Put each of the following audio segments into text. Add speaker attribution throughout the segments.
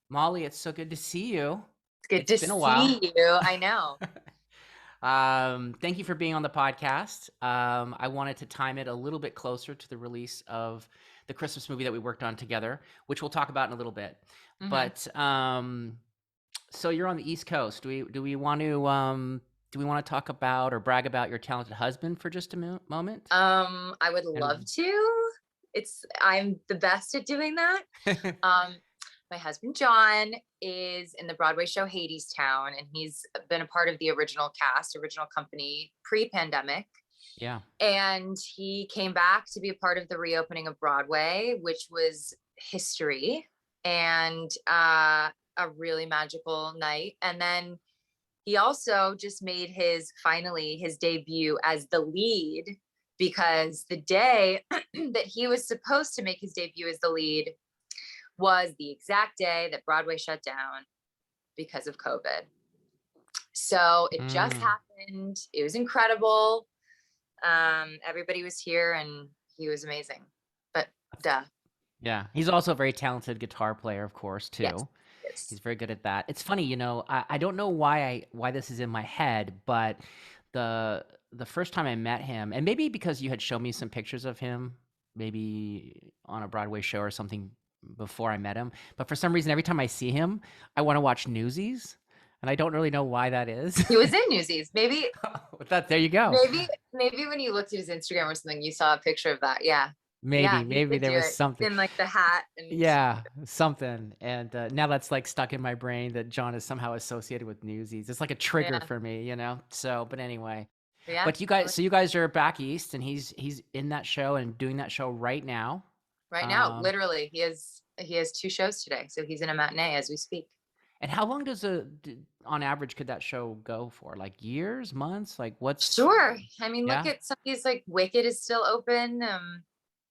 Speaker 1: Molly, it's so good to see you.
Speaker 2: It's good
Speaker 1: It's
Speaker 2: to
Speaker 1: been a while.
Speaker 2: see you. I know.
Speaker 1: Thank you for being on the podcast. I wanted to time it a little bit closer to the release of the Christmas movie that we worked on together, which we'll talk about in a little bit.
Speaker 2: hmm
Speaker 1: But so you're on the East Coast. Do we want to talk about or brag about your talented husband for just a moment?
Speaker 2: I would love
Speaker 1: And
Speaker 2: to. I'm the best at doing that. Um, my husband John is in the Broadway show Hadestown, and he's been a part of the original cast, original company pre-pandemic.
Speaker 1: yeah.
Speaker 2: And he came back to be a part of the reopening of Broadway, which was history and a really magical night. And then he also just made his debut as the lead, because the day that he was supposed to make his debut as the lead was the exact day that Broadway shut down because of COVID. So it just
Speaker 1: Mm.
Speaker 2: happened. It was incredible. Everybody was here and he was amazing. But duh.
Speaker 1: Yeah, he's also a very talented guitar player, of course,
Speaker 2: Yes.
Speaker 1: too. He's
Speaker 2: Yes.
Speaker 1: very good at that. It's funny, I don't know why this is in my head, but the the first time I met him, and maybe because you had shown me some pictures of him, maybe on a Broadway show or something before I met him, but for some reason, every time I see him, I want to watch Newsies, and I don't really know why that is.
Speaker 2: He was in Newsies. Maybe,
Speaker 1: There you go.
Speaker 2: maybe when you looked at his Instagram or something, you saw a picture of that. Yeah. Yeah, he
Speaker 1: Maybe
Speaker 2: did
Speaker 1: there
Speaker 2: do
Speaker 1: was
Speaker 2: it
Speaker 1: something.
Speaker 2: in like the hat and
Speaker 1: Yeah, something. And now that's like stuck in my brain that John is somehow associated with Newsies. It's like a trigger
Speaker 2: yeah.
Speaker 1: for me. So, but anyway.
Speaker 2: Yeah.
Speaker 1: But you guys are back east, and he's in that show and doing that show right now.
Speaker 2: Right now,
Speaker 1: Um,
Speaker 2: literally, he has two shows today, so he's in a matinee as we speak.
Speaker 1: and how long on average could that show go for? Like years, months? Like what's
Speaker 2: Sure. I mean, look
Speaker 1: yeah?
Speaker 2: at some of these, like Wicked is still open.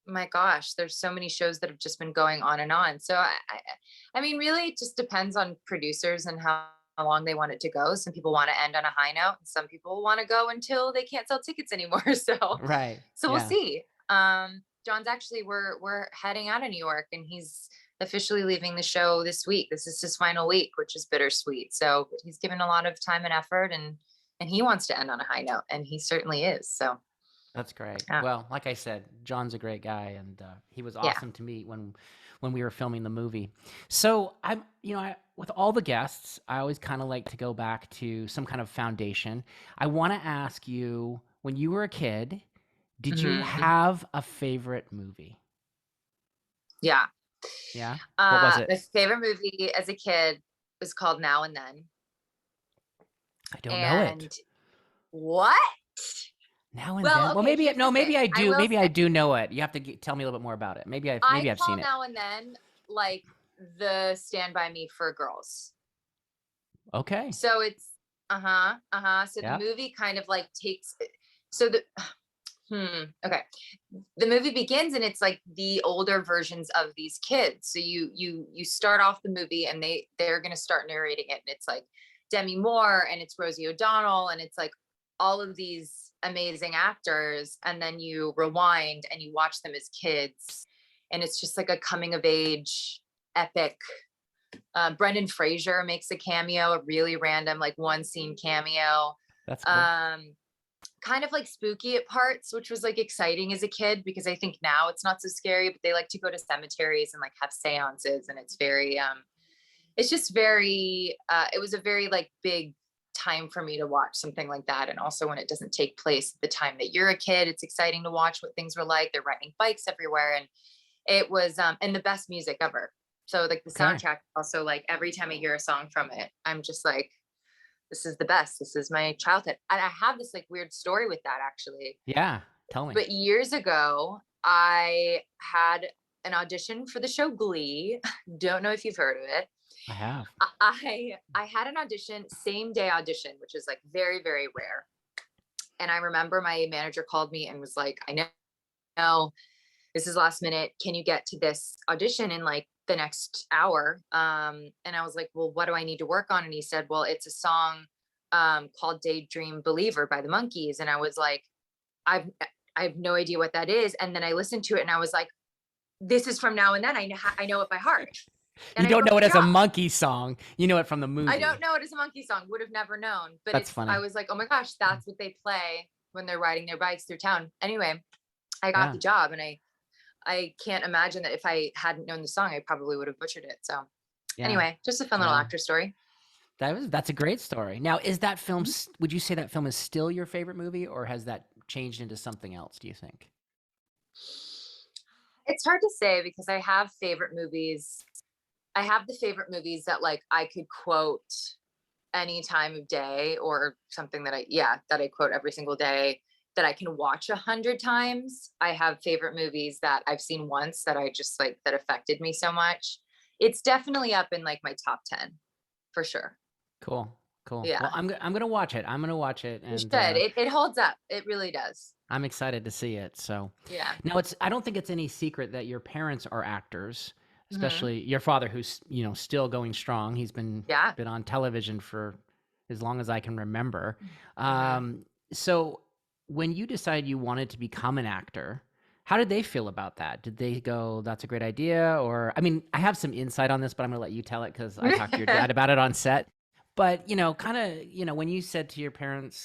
Speaker 2: My gosh, there's so many shows that have just been going on and on. So I mean, really, it just depends on producers and how long they want it to go. Some people want to end on a high note, and some people want to go until they can't sell tickets anymore.
Speaker 1: Right.
Speaker 2: So we'll
Speaker 1: Yeah.
Speaker 2: see. John's actually we're heading out of New York, and he's officially leaving the show this week. This is his final week, which is bittersweet. So he's given a lot of time and effort, and he wants to end on a high note, and he certainly is. So
Speaker 1: That's great.
Speaker 2: yeah,
Speaker 1: Well, like I said, John's a great guy, and he was
Speaker 2: yeah.
Speaker 1: awesome to meet when we were filming the movie. So with all the guests, I always kind of like to go back to some kind of foundation. I want to ask you, when you were a kid, did you
Speaker 2: Mhm.
Speaker 1: have a favorite movie?
Speaker 2: Yeah.
Speaker 1: Yeah. What was it?
Speaker 2: My favorite movie as a kid was called Now and Then.
Speaker 1: I don't know it.
Speaker 2: And what?
Speaker 1: Now and then.
Speaker 2: Well,
Speaker 1: Well,
Speaker 2: okay,
Speaker 1: maybe
Speaker 2: here's the
Speaker 1: no.
Speaker 2: thing.
Speaker 1: Maybe I
Speaker 2: I
Speaker 1: do.
Speaker 2: will
Speaker 1: Maybe I
Speaker 2: say,
Speaker 1: do know it. You have to tell me a little bit more about it.
Speaker 2: I
Speaker 1: Maybe I've
Speaker 2: call
Speaker 1: seen it.
Speaker 2: Now and Then like the Stand By Me for girls.
Speaker 1: Okay.
Speaker 2: So it's uh-huh, uh-huh. So the
Speaker 1: Yeah.
Speaker 2: movie kind of like takes so the okay. The movie begins and it's like the older versions of these kids. So you start off the movie and they're gonna start narrating it, and it's like Demi Moore and it's Rosie O'Donnell and it's like all of these amazing actors, and then you rewind and you watch them as kids, and it's just like a coming of age epic. Brendan Fraser makes a cameo, a really random like one scene cameo.
Speaker 1: That's cool.
Speaker 2: Um, Kind of like spooky at parts, which was like exciting as a kid, because I think now it's not so scary, but they like to go to cemeteries and like have seances, and it's just very it was a very like big time for me to watch something like that. And also when it doesn't take place at the time that you're a kid, it's exciting to watch what things were like. They're riding bikes everywhere, and it was and the best music ever. So like the
Speaker 1: Okay.
Speaker 2: soundtrack also, like every time I hear a song from it, I'm just like, this is the best. This is my childhood. And I have this like weird story with that actually.
Speaker 1: Yeah. Tell me.
Speaker 2: But years ago, I had an audition for the show Glee. Don't know if you've heard of it.
Speaker 1: I have.
Speaker 2: I had an audition, same day audition, which is like very, very rare. And I remember my manager called me and was like, I know this is last minute. Can you get to this audition in like the next hour? And I was like, well, what do I need to work on? And he said, well, it's a song called Daydream Believer by the Monkees. And I was like, I've, I have no idea what that is. And then I listened to it and I was like, this is from Now and Then. I know it by heart.
Speaker 1: You
Speaker 2: and I
Speaker 1: don't
Speaker 2: booked
Speaker 1: know
Speaker 2: the
Speaker 1: it as a
Speaker 2: job.
Speaker 1: Monkey song. You know it from the
Speaker 2: I don't
Speaker 1: movie.
Speaker 2: know it as a monkey song, would have never known, but
Speaker 1: That's
Speaker 2: it's, I
Speaker 1: funny.
Speaker 2: was like, oh my gosh, that's what they play when they're riding their bikes through town. Anyway, I got
Speaker 1: Yeah.
Speaker 2: the job, and I can't imagine that if I hadn't known the song, I probably would have butchered it. So
Speaker 1: Yeah.
Speaker 2: anyway, just a fun little
Speaker 1: Yeah.
Speaker 2: actor story.
Speaker 1: That's a great story. Now, is that film would you say that film is still your favorite movie, or has that changed into something else, do you think?
Speaker 2: It's hard to say because I have favorite movies. I have the favorite movies that like I could quote any time of day, or something that that I quote every single day, that I can watch 100 times. I have favorite movies that I've seen once that I just like, that affected me so much. It's definitely up in like my top 10 for sure.
Speaker 1: Cool. Cool. Well,
Speaker 2: Yeah,
Speaker 1: I'm gonna watch it. I'm gonna watch it,
Speaker 2: you
Speaker 1: and
Speaker 2: should. It holds up. It really does.
Speaker 1: I'm excited to see it. So
Speaker 2: Yeah.
Speaker 1: now I don't think it's any secret that your parents are actors,
Speaker 2: Hmm.
Speaker 1: especially your father, who's still going strong. He's
Speaker 2: Yeah.
Speaker 1: been on television for as long as I can remember.
Speaker 2: Hmm.
Speaker 1: So when you decided you wanted to become an actor, how did they feel about that? Did they go, "That's a great idea," or I mean, I have some insight on this, but I'm gonna let you tell it because I talked to your dad about it on set. But kind of, when you said to your parents,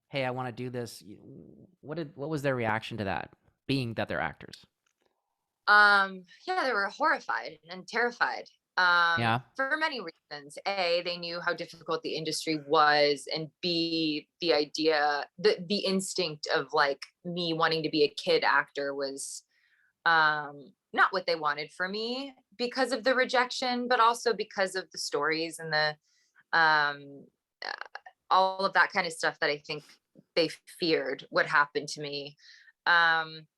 Speaker 1: "Hey, I want to do this," what was their reaction to that? Being that they're actors.
Speaker 2: Yeah, they were horrified and terrified,
Speaker 1: Yeah.
Speaker 2: for many reasons. A, they knew how difficult the industry was, and B, the idea, the instinct of like me wanting to be a kid actor was not what they wanted for me, because of the rejection, but also because of the stories and the um uh, all of that kind of stuff that I think they feared would happen to me. Um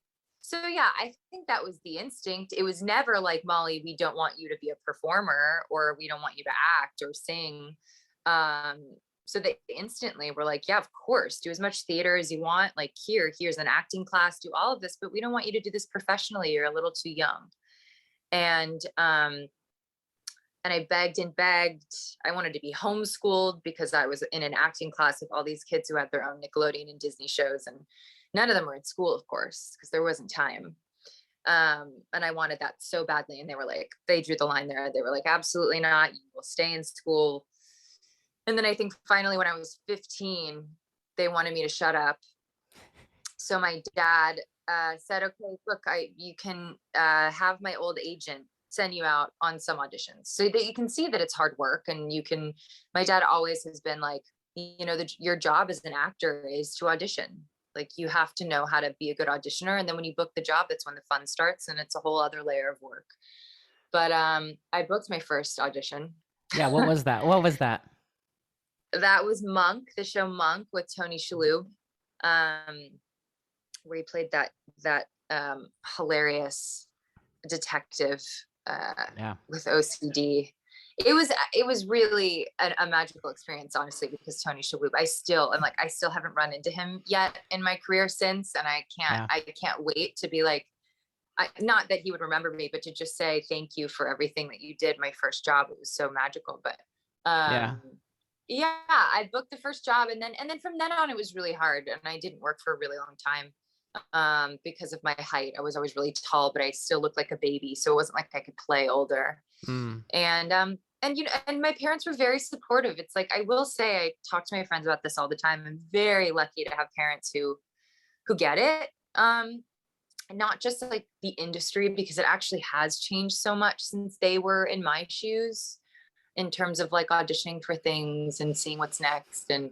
Speaker 2: so yeah, I think that was the instinct. It was never like, Molly, we don't want you to be a performer, or we don't want you to act or sing. So they instantly were like, yeah, of course, do as much theater as you want. Like, here's an acting class, do all of this, but we don't want you to do this professionally. You're a little too young. And I begged and begged. I wanted to be homeschooled because I was in an acting class with all these kids who had their own Nickelodeon and Disney shows, and none of them were in school, of course, because there wasn't time. And I wanted that so badly, and they were like, they drew the line there. They were like, absolutely not. You will stay in school. And then I think finally, when I was 15, they wanted me to shut up. So my dad said, okay, look, you can have my old agent send you out on some auditions so that you can see that it's hard work, and you can, my dad always has been like, your job as an actor is to audition. Like, you have to know how to be a good auditioner, and then when you book the job, that's when the fun starts, and it's a whole other layer of work. But I booked my first audition.
Speaker 1: Yeah. What was that? What was that?
Speaker 2: That was Monk, the show Monk with Tony Shalhoub, um, where he played that hilarious detective
Speaker 1: Yeah.
Speaker 2: with OCD. It was really a magical experience, honestly, because Tony Shalhoub, I still haven't run into him yet in my career since, and
Speaker 1: Yeah.
Speaker 2: I can't wait to be like, not that he would remember me, but to just say thank you for everything that you did. My first job, it was so magical. But
Speaker 1: Yeah.
Speaker 2: yeah, I booked the first job, and then from then on, it was really hard, and I didn't work for a really long time because of my height. I was always really tall, but I still looked like a baby, so it wasn't like I could play older.
Speaker 1: Mm.
Speaker 2: And my parents were very supportive. It's like, I will say, I talk to my friends about this all the time. I'm very lucky to have parents who get it. And not just like the industry, because it actually has changed so much since they were in my shoes, in terms of like auditioning for things and seeing what's next. And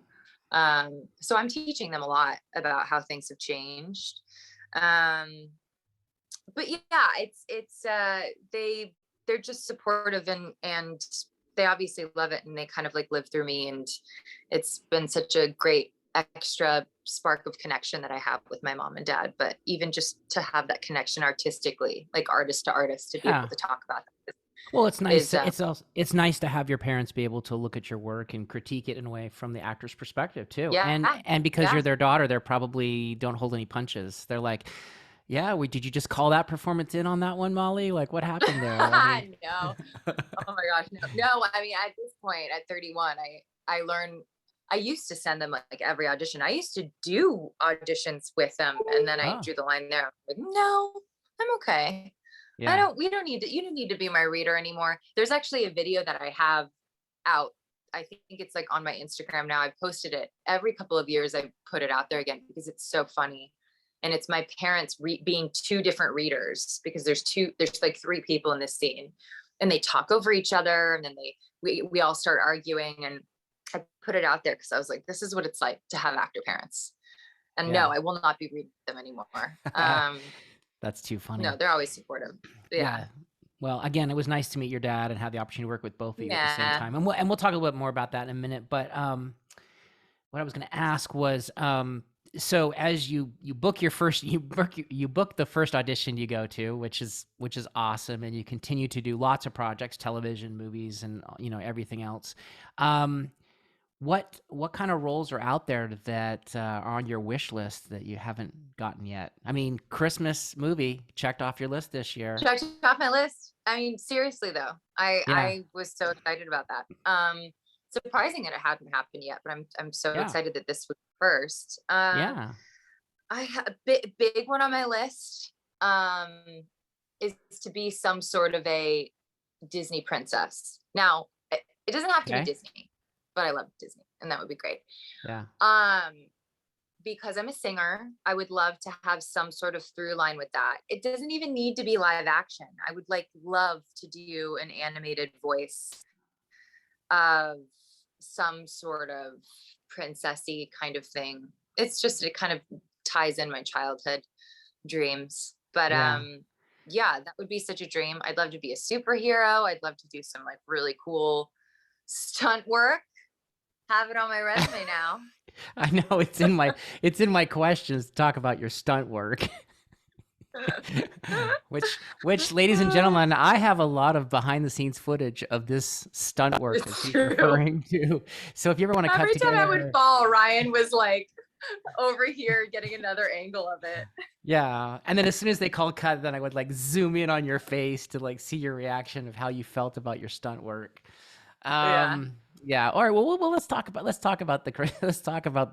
Speaker 2: so I'm teaching them a lot about how things have changed. Um, but yeah, they're just supportive, and they obviously love it, and they kind of like live through me, and it's been such a great extra spark of connection that I have with my mom and dad. But even just to have that connection artistically, like artist to artist, to be
Speaker 1: Yeah.
Speaker 2: able to talk about that
Speaker 1: Well, it's nice.
Speaker 2: is
Speaker 1: It's nice to have your parents be able to look at your work and critique it in a way from the actor's perspective too.
Speaker 2: yeah,
Speaker 1: And because
Speaker 2: yeah.
Speaker 1: you're their daughter, they're probably don't hold any punches. They're like, "Yeah, did you just call that performance in on that one, Molly? Like, what happened there?" I mean,
Speaker 2: No. Oh my gosh, no. No, I mean, at this point, at 31, I learned, I used to send them like every audition. I used to do auditions with them, and then I
Speaker 1: oh,
Speaker 2: drew the line there. I'm like, no, I'm okay.
Speaker 1: Yeah.
Speaker 2: we don't need to, you don't need to be my reader anymore. There's actually a video that I have out. I think it's like on my Instagram now. I've posted it every couple of years. I put it out there again because it's so funny. And it's my parents being two different readers, because there's like three people in this scene, and they talk over each other, and then we all start arguing. And I put it out there because I was like, this is what it's like to have actor parents. And
Speaker 1: Yeah.
Speaker 2: no, I will not be reading them anymore.
Speaker 1: That's too funny.
Speaker 2: No, they're always supportive. Yeah.
Speaker 1: Yeah. Well, again, it was nice to meet your dad and have the opportunity to work with both of you at the same
Speaker 2: Yeah.
Speaker 1: time. And we'll talk a little bit more about that in a minute. But what I was going to ask was, so as you book your first, you book the first audition you go to, which is awesome, and you continue to do lots of projects, television, movies, and everything else. What kind of roles are out there that are on your wish list that you haven't gotten yet? I mean, Christmas movie checked off your list this year.
Speaker 2: Checked off my list. I mean, seriously though,
Speaker 1: Yeah,
Speaker 2: I was so excited about that. Surprising that it hadn't happened yet, but I'm so
Speaker 1: yeah,
Speaker 2: excited that this was first.
Speaker 1: yeah.
Speaker 2: I have a big one on my list. Is to be some sort of a Disney princess. Now, it doesn't have to be
Speaker 1: Okay.
Speaker 2: Disney, but I love Disney, and that would be great.
Speaker 1: Yeah.
Speaker 2: Because I'm a singer, I would love to have some sort of through line with that. It doesn't even need to be live action. I would love to do an animated voice of some sort of princessy kind of thing. It's just, it kind of ties in my childhood dreams. But
Speaker 1: Yeah.
Speaker 2: yeah, that would be such a dream. I'd love to be a superhero. I'd love to do some like really cool stunt work. Have it on my resume now.
Speaker 1: I know it's in my questions to talk about your stunt work. which ladies and gentlemen, I have a lot of behind the scenes footage of this stunt work that
Speaker 2: It's
Speaker 1: she's
Speaker 2: true.
Speaker 1: referring to. So if you ever want to cut
Speaker 2: Every time I would
Speaker 1: together,
Speaker 2: fall, Ryan was like over here getting another angle of it.
Speaker 1: yeah. And then as soon as they call cut, then I would like zoom in on your face to like see your reaction of how you felt about your stunt work.
Speaker 2: Yeah.
Speaker 1: Yeah. All right. Well, let's talk about let's talk about the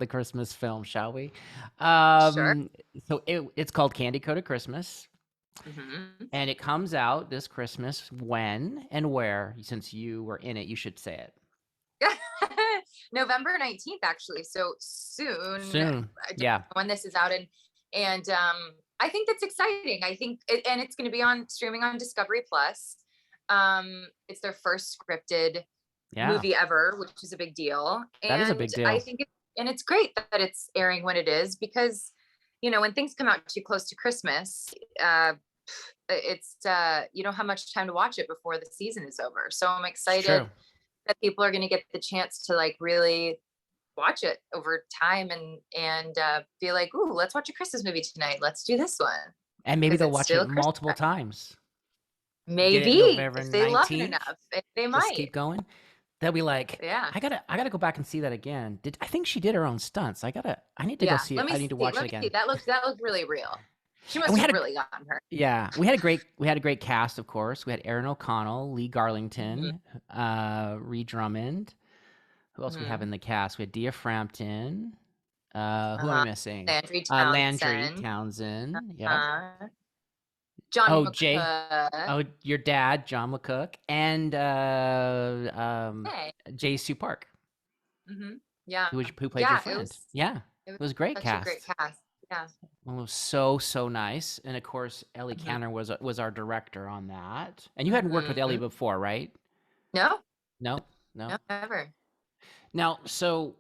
Speaker 1: Christmas film, shall we?
Speaker 2: Sure.
Speaker 1: So it's called Candy Coated Christmas,
Speaker 2: Hmm.
Speaker 1: and it comes out this Christmas. When and where? Since you were in it, you should say it
Speaker 2: November 19th, actually. So soon.
Speaker 1: soon.
Speaker 2: I don't
Speaker 1: Yeah.
Speaker 2: know when this is out. And I think that's exciting. I think and it's going to be on streaming on Discovery Plus. It's their first scripted
Speaker 1: Yeah.
Speaker 2: movie ever, which is a big deal.
Speaker 1: That is a
Speaker 2: And
Speaker 1: big
Speaker 2: I
Speaker 1: deal.
Speaker 2: think and it's great that it's airing when it is, because when things come out too close to Christmas, it's you don't have much time to watch it before the season is over. So I'm
Speaker 1: It's
Speaker 2: excited
Speaker 1: true.
Speaker 2: that people are going to get the chance to like really watch it over time, and be like, ooh, let's watch a Christmas movie tonight. Let's do this one,
Speaker 1: And maybe
Speaker 2: because
Speaker 1: they'll
Speaker 2: it's
Speaker 1: watch it
Speaker 2: still Christmas
Speaker 1: multiple
Speaker 2: time.
Speaker 1: times. Get it
Speaker 2: Maybe
Speaker 1: November
Speaker 2: if they love it
Speaker 1: 19th.
Speaker 2: enough, they
Speaker 1: Just
Speaker 2: might.
Speaker 1: keep going. They'll be like,
Speaker 2: Yeah.
Speaker 1: I gotta go back and see that again. I think she did her own stunts. I need to go
Speaker 2: Yeah.
Speaker 1: see it.
Speaker 2: Let me
Speaker 1: I need to
Speaker 2: see.
Speaker 1: watch it
Speaker 2: Let me see.
Speaker 1: again.
Speaker 2: That looked really real. She
Speaker 1: And
Speaker 2: must have really gotten hurt.
Speaker 1: we had a great cast, of course. We had Aaron O'Connell, Lee Garlington, Ree Drummond. Who else we have
Speaker 2: Mm-hmm.
Speaker 1: in the cast? We had Dia Frampton. Who am I
Speaker 2: Uh-huh.
Speaker 1: missing?
Speaker 2: Landry
Speaker 1: Landry
Speaker 2: Townsend.
Speaker 1: Townsend. Yep.
Speaker 2: John
Speaker 1: Oh, Jay.
Speaker 2: McCook.
Speaker 1: Oh, your dad, John McCook, and
Speaker 2: Hey.
Speaker 1: Jay Sue Park,
Speaker 2: Hmm. Yeah.
Speaker 1: who played your
Speaker 2: Yeah.
Speaker 1: friend. Yeah,
Speaker 2: It was
Speaker 1: it was a great
Speaker 2: such a great
Speaker 1: cast.
Speaker 2: cast. Yeah.
Speaker 1: It was so nice, and of course, Ellie
Speaker 2: Hmm.
Speaker 1: Canner was our director on that. And you hadn't worked with Ellie
Speaker 2: Hmm.
Speaker 1: before, right?
Speaker 2: No,
Speaker 1: No, no.
Speaker 2: no, never.
Speaker 1: Now, so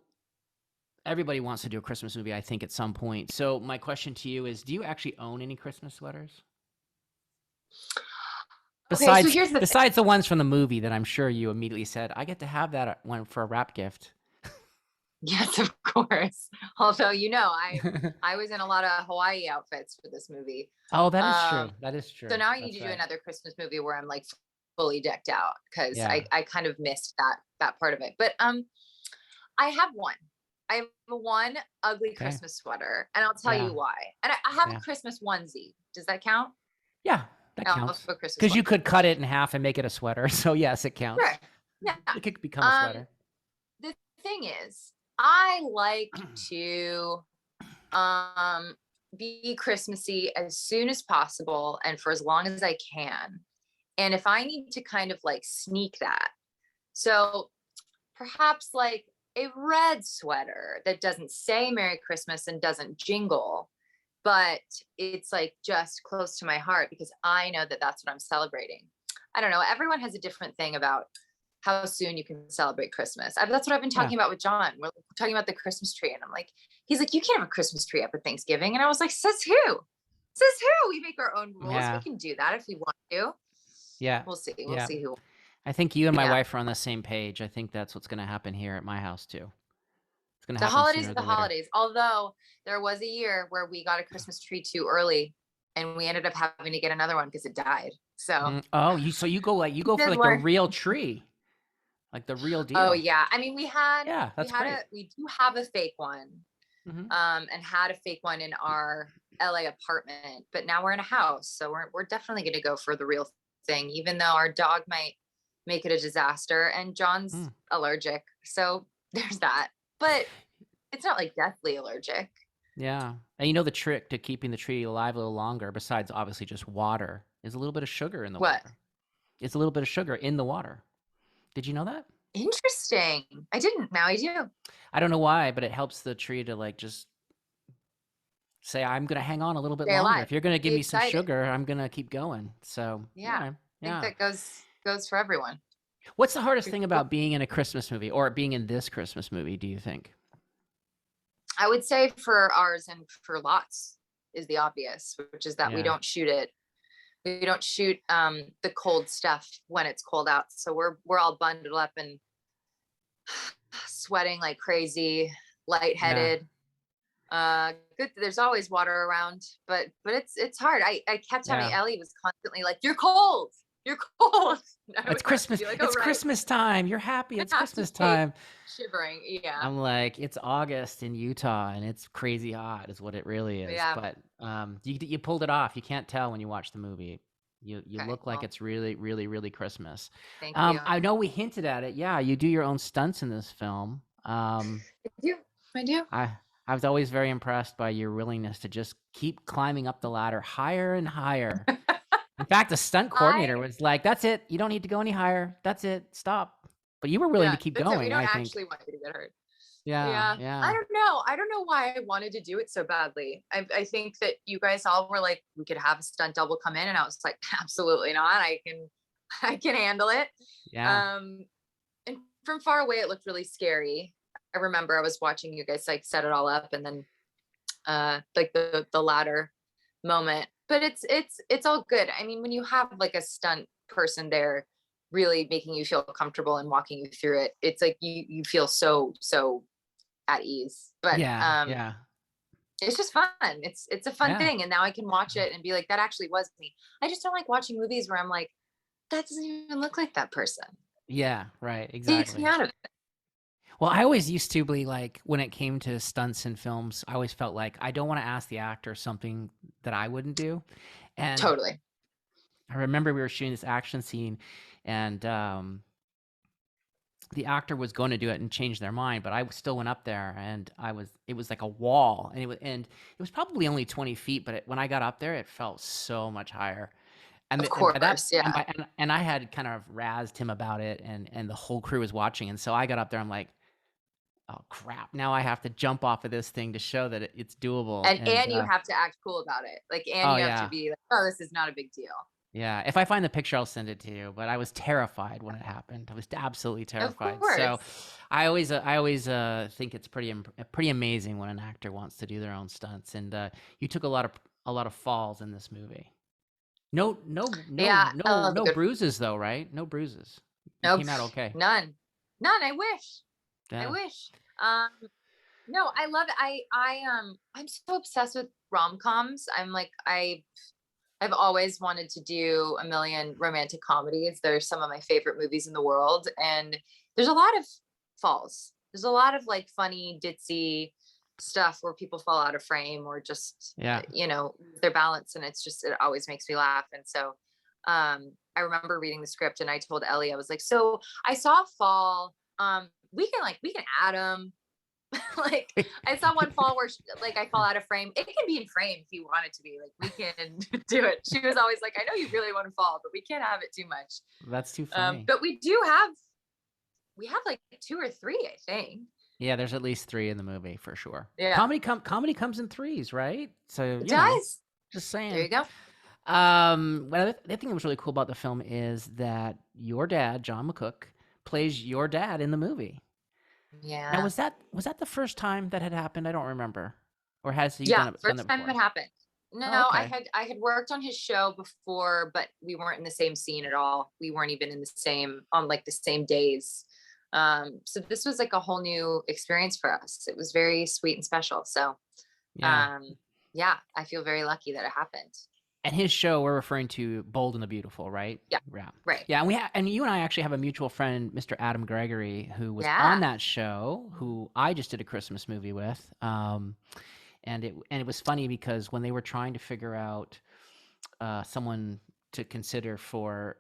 Speaker 1: everybody wants to do a Christmas movie, I think, at some point. So my question to you is: do you actually own any Christmas sweaters?
Speaker 2: Okay, so here's the thing.
Speaker 1: Besides the ones from the movie that I'm sure you immediately said, I get to have that one for a wrap gift.
Speaker 2: Yes, of course. Although, I was in a lot of Hawaii outfits for this movie.
Speaker 1: Oh, that is true. That is true.
Speaker 2: So now I need
Speaker 1: That's
Speaker 2: to do
Speaker 1: right.
Speaker 2: another Christmas movie where I'm like fully decked out, because
Speaker 1: Yeah.
Speaker 2: I kind of missed that part of it. But I have one. I have one ugly
Speaker 1: Okay.
Speaker 2: Christmas sweater, and I'll tell
Speaker 1: Yeah.
Speaker 2: you why. And I have
Speaker 1: Yeah.
Speaker 2: a Christmas onesie. Does that count?
Speaker 1: Yeah, that
Speaker 2: I'll
Speaker 1: counts.
Speaker 2: have a Christmas
Speaker 1: Because you
Speaker 2: onesie.
Speaker 1: could cut it in half and make it a sweater. So yes, it counts.
Speaker 2: Sure. Yeah.
Speaker 1: It could become a sweater.
Speaker 2: The thing is, I like to be Christmassy as soon as possible and for as long as I can. And if I need to kind of like sneak that, so perhaps like a red sweater that doesn't say Merry Christmas and doesn't jingle, but it's like just close to my heart because I know that that's what I'm celebrating. I don't know. Everyone has a different thing about how soon you can celebrate Christmas. That's what I've been
Speaker 1: Yeah.
Speaker 2: talking about with John. We're talking about the Christmas tree, and I'm like, he's like, you can't have a Christmas tree up at Thanksgiving, and I was like, says who? Says who? We make our own rules. We
Speaker 1: Yeah.
Speaker 2: can do that if we want to.
Speaker 1: Yeah.
Speaker 2: We'll see. We'll
Speaker 1: Yeah.
Speaker 2: see who.
Speaker 1: I think you and my
Speaker 2: Yeah.
Speaker 1: wife are on the same page. I think that's what's going to happen here at my house too. It's going to
Speaker 2: The
Speaker 1: happen
Speaker 2: holidays
Speaker 1: sooner
Speaker 2: are the
Speaker 1: than later.
Speaker 2: holidays. Although there was a year where we got a Christmas tree too early, and we ended up having to get another one because it died. So
Speaker 1: Oh, you go for
Speaker 2: did
Speaker 1: like the
Speaker 2: learn.
Speaker 1: real tree, like the real
Speaker 2: Oh
Speaker 1: deal.
Speaker 2: yeah. I mean,
Speaker 1: Yeah, that's great.
Speaker 2: we do have a fake one,
Speaker 1: Hmm.
Speaker 2: and had a fake one in our LA apartment, but now we're in a house, so we're definitely going to go for the real thing, even though our dog might make it a disaster, and John's
Speaker 1: Mm.
Speaker 2: allergic, so there's that. But it's not like deathly allergic.
Speaker 1: Yeah, and you know the trick to keeping the tree alive a little longer, besides obviously just water, is a little bit of sugar in the
Speaker 2: What?
Speaker 1: water. It's a little bit of sugar in the water. Did you know that?
Speaker 2: Interesting. I didn't. Now I do.
Speaker 1: I don't know why, but it helps the tree to like just say, I'm gonna hang on a little bit
Speaker 2: Stay
Speaker 1: longer.
Speaker 2: alive.
Speaker 1: If you're gonna give
Speaker 2: Be
Speaker 1: me some
Speaker 2: excited.
Speaker 1: sugar, I'm gonna keep going. So
Speaker 2: Yeah.
Speaker 1: yeah,
Speaker 2: I think
Speaker 1: yeah.
Speaker 2: that goes for everyone.
Speaker 1: What's the hardest thing about being in a Christmas movie or being in this Christmas movie, do you think?
Speaker 2: I would say for ours and for lots is the obvious, which is that we
Speaker 1: Yeah.
Speaker 2: don't shoot it. We don't shoot the cold stuff when it's cold out. So we're all bundled up and sweating like crazy,
Speaker 1: Yeah.
Speaker 2: lightheaded. Good. There's always water around, but it's hard. I kept having
Speaker 1: Yeah.
Speaker 2: Ellie was constantly like, "You're cold. You're cold." And I
Speaker 1: It's
Speaker 2: would have to
Speaker 1: Christmas.
Speaker 2: be like, "Oh
Speaker 1: It's
Speaker 2: right."
Speaker 1: Christmas time. You're happy.
Speaker 2: I
Speaker 1: It's
Speaker 2: have to
Speaker 1: Christmas
Speaker 2: fake
Speaker 1: time.
Speaker 2: shivering. Yeah.
Speaker 1: I'm like, it's August in Utah and it's crazy hot is what it really is.
Speaker 2: Yeah.
Speaker 1: But you pulled it off. You can't tell when you watch the movie. You
Speaker 2: Okay.
Speaker 1: look like
Speaker 2: Well,
Speaker 1: it's really, really, really Christmas.
Speaker 2: thank you.
Speaker 1: I know we hinted at it. Yeah, you do your own stunts in this film.
Speaker 2: I do. I do.
Speaker 1: I I was always very impressed by your willingness to just keep climbing up the ladder higher and higher. In fact, the stunt coordinator
Speaker 2: I
Speaker 1: was like, "That's it. You don't need to go any higher. That's it. Stop." But you were willing to
Speaker 2: Yeah,
Speaker 1: keep
Speaker 2: that's it. We
Speaker 1: going,
Speaker 2: don't
Speaker 1: I think.
Speaker 2: actually want you to get hurt.
Speaker 1: Yeah,
Speaker 2: Yeah. I
Speaker 1: yeah.
Speaker 2: don't know. I don't know why I wanted to do it so badly. I think that you guys all were like, we could have a stunt double come in, and I was like, absolutely not. I can handle it.
Speaker 1: Yeah.
Speaker 2: Um, and from far away, it looked really scary. I remember I was watching you guys like set it all up, and then like the ladder moment. But it's all good. I mean, when you have like a stunt person there really making you feel comfortable and walking you through it, it's like you feel so at ease. But
Speaker 1: Yeah, yeah.
Speaker 2: it's just fun. It's a fun
Speaker 1: Yeah.
Speaker 2: thing, and now I can watch it and be like, that actually was me. I just don't like watching movies where I'm like, that doesn't even look like that person.
Speaker 1: Yeah, right,
Speaker 2: Takes me
Speaker 1: exactly.
Speaker 2: out of it.
Speaker 1: Well, I always used to be like, when it came to stunts in films, I always felt like I don't wanna ask the actor something that I wouldn't do, and
Speaker 2: Totally.
Speaker 1: I remember we were shooting this action scene, and, the actor was gonna do it and change their mind, but I still went up there, and it was like a wall, and it was probably only 20 feet, but when I got up there, it felt so much higher.
Speaker 2: Of
Speaker 1: And by that
Speaker 2: course. Yeah.
Speaker 1: and I had kind of razzed him about it, and the whole crew was watching, and so I got up there, I'm like, "Oh, crap. Now I have to jump off of this thing to show that it's doable,"
Speaker 2: And you have to act cool about it. Like, and
Speaker 1: oh,
Speaker 2: you have to
Speaker 1: yeah.
Speaker 2: be like, oh, this is not a big deal.
Speaker 1: Yeah, if I find the picture, I'll send it to you, but I was terrified when it happened. I was absolutely
Speaker 2: Of
Speaker 1: terrified. So,
Speaker 2: course.
Speaker 1: I always think it's pretty amazing when an actor wants to do their own stunts, and, you took a lot of falls in this movie.
Speaker 2: Yeah, I love a
Speaker 1: No
Speaker 2: good.
Speaker 1: bruises though, right? No bruises. You
Speaker 2: Nope.
Speaker 1: came out okay.
Speaker 2: None. None. I wish. I
Speaker 1: Yeah.
Speaker 2: wish. Um, no, I love it. I'm so obsessed with rom-coms. I've always wanted to do a million romantic comedies. They're some of my favorite movies in the world. And there's a lot of falls. There's a lot of like funny, ditzy stuff where people fall out of frame or just,
Speaker 1: Yeah.
Speaker 2: their balance. And it always makes me laugh. And so I remember reading the script and I told Ellie, I was like, so I saw a fall. We can add them, Like I saw one fall where like I fall out of frame. It can be in frame if you want it to be. Like we can do it. She was always like, I know you really want to fall, but we can't have it too much.
Speaker 1: That's too funny.
Speaker 2: But we have like 2 or 3, I think.
Speaker 1: Yeah, there's at least 3 in the movie for sure.
Speaker 2: Yeah,
Speaker 1: Comedy comes in threes, right? So,
Speaker 2: it
Speaker 1: you know,
Speaker 2: does.
Speaker 1: just
Speaker 2: There
Speaker 1: saying.
Speaker 2: you go.
Speaker 1: Well, the thing that was really cool about the film is that your dad, John McCook, plays your dad in the movie. Now,
Speaker 2: Yeah.
Speaker 1: was that the first time that had happened? I don't remember. Or has he
Speaker 2: Yeah,
Speaker 1: done
Speaker 2: first
Speaker 1: that
Speaker 2: time it
Speaker 1: before?
Speaker 2: happened.
Speaker 1: Oh,
Speaker 2: No,
Speaker 1: okay.
Speaker 2: I had worked on his show before, but we weren't in the same scene at all. We weren't even in the same on like the same days. So this was like a whole new experience for us. It was very sweet and special. So
Speaker 1: Yeah.
Speaker 2: um yeah, I feel very lucky that it happened.
Speaker 1: And his show, we're referring to Bold and the Beautiful, right?
Speaker 2: Yeah,
Speaker 1: Yeah.
Speaker 2: right.
Speaker 1: Yeah, and and you and I actually have a mutual friend, Mr. Adam Gregory, who was on
Speaker 2: Yeah.
Speaker 1: that show, who I just did a Christmas movie with. And it was funny because when they were trying to figure out someone to consider for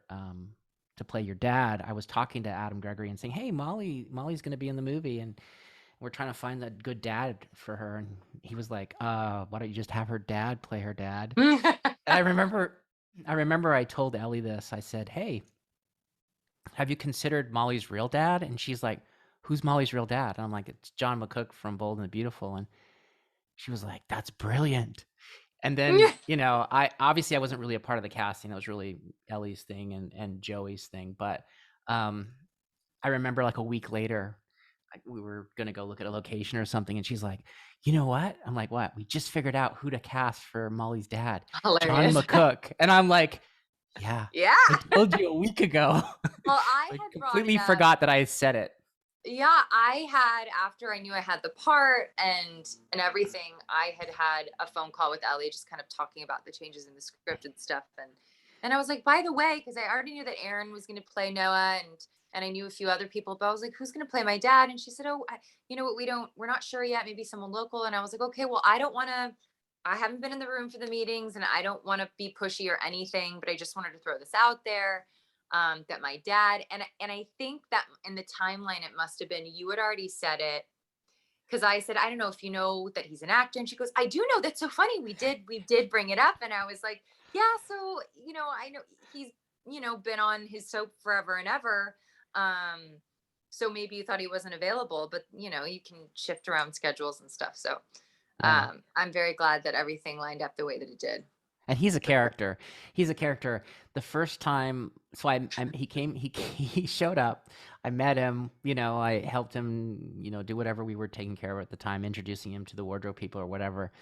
Speaker 1: to play your dad, I was talking to Adam Gregory and saying, "Hey, Molly's going to be in the movie, and we're trying to find that good dad for her." And he was like, why don't you just have her dad play her dad?" And I remember I told Ellie this. I said, "Hey, have you considered Molly's real dad?" And she's like, "Who's Molly's real dad?" And I'm like, "It's John McCook from Bold and the Beautiful." And she was like, "That's brilliant." And then, you know, I wasn't really a part of the casting. That was really Ellie's thing and Joey's thing. But um, I remember like a week later, we were gonna go look at a location or something, and she's like, "You know what?" I'm like, "What?" "We just figured out who to cast for Molly's dad, John
Speaker 2: Hilarious.
Speaker 1: McCook." And I'm like, "Yeah,
Speaker 2: Yeah.
Speaker 1: I told you a week ago."
Speaker 2: Well, I
Speaker 1: I
Speaker 2: had brought it
Speaker 1: completely
Speaker 2: up.
Speaker 1: forgot that I said it.
Speaker 2: Yeah, I had, after I knew I had the part and everything, I had a phone call with Ellie, just kind of talking about the changes in the script and stuff. And I was like, by the way, because I already knew that Aaron was going to play Noah, and I knew a few other people, but I was like, who's going to play my dad? And she said, oh, you know what, we're not sure yet, maybe someone local. And I was like, okay, well, I haven't been in the room for the meetings, and I don't want to be pushy or anything, but I just wanted to throw this out there, that my dad, and I think that in the timeline it must have been you had already said it, because I said, I don't know if you know that he's an actor, and she goes, I do know. That's so funny. We did bring it up, and I was like, yeah. So I know he's been on his soap forever and ever. So maybe you thought he wasn't available, but you can shift around schedules and stuff. So
Speaker 1: Yeah.
Speaker 2: I'm very glad that everything lined up the way that it did.
Speaker 1: And he's a character. He's a character. The first time, so he came, he showed up. I met him. You know, I helped him. You know, do whatever we were taking care of at the time, introducing him to the wardrobe people or whatever.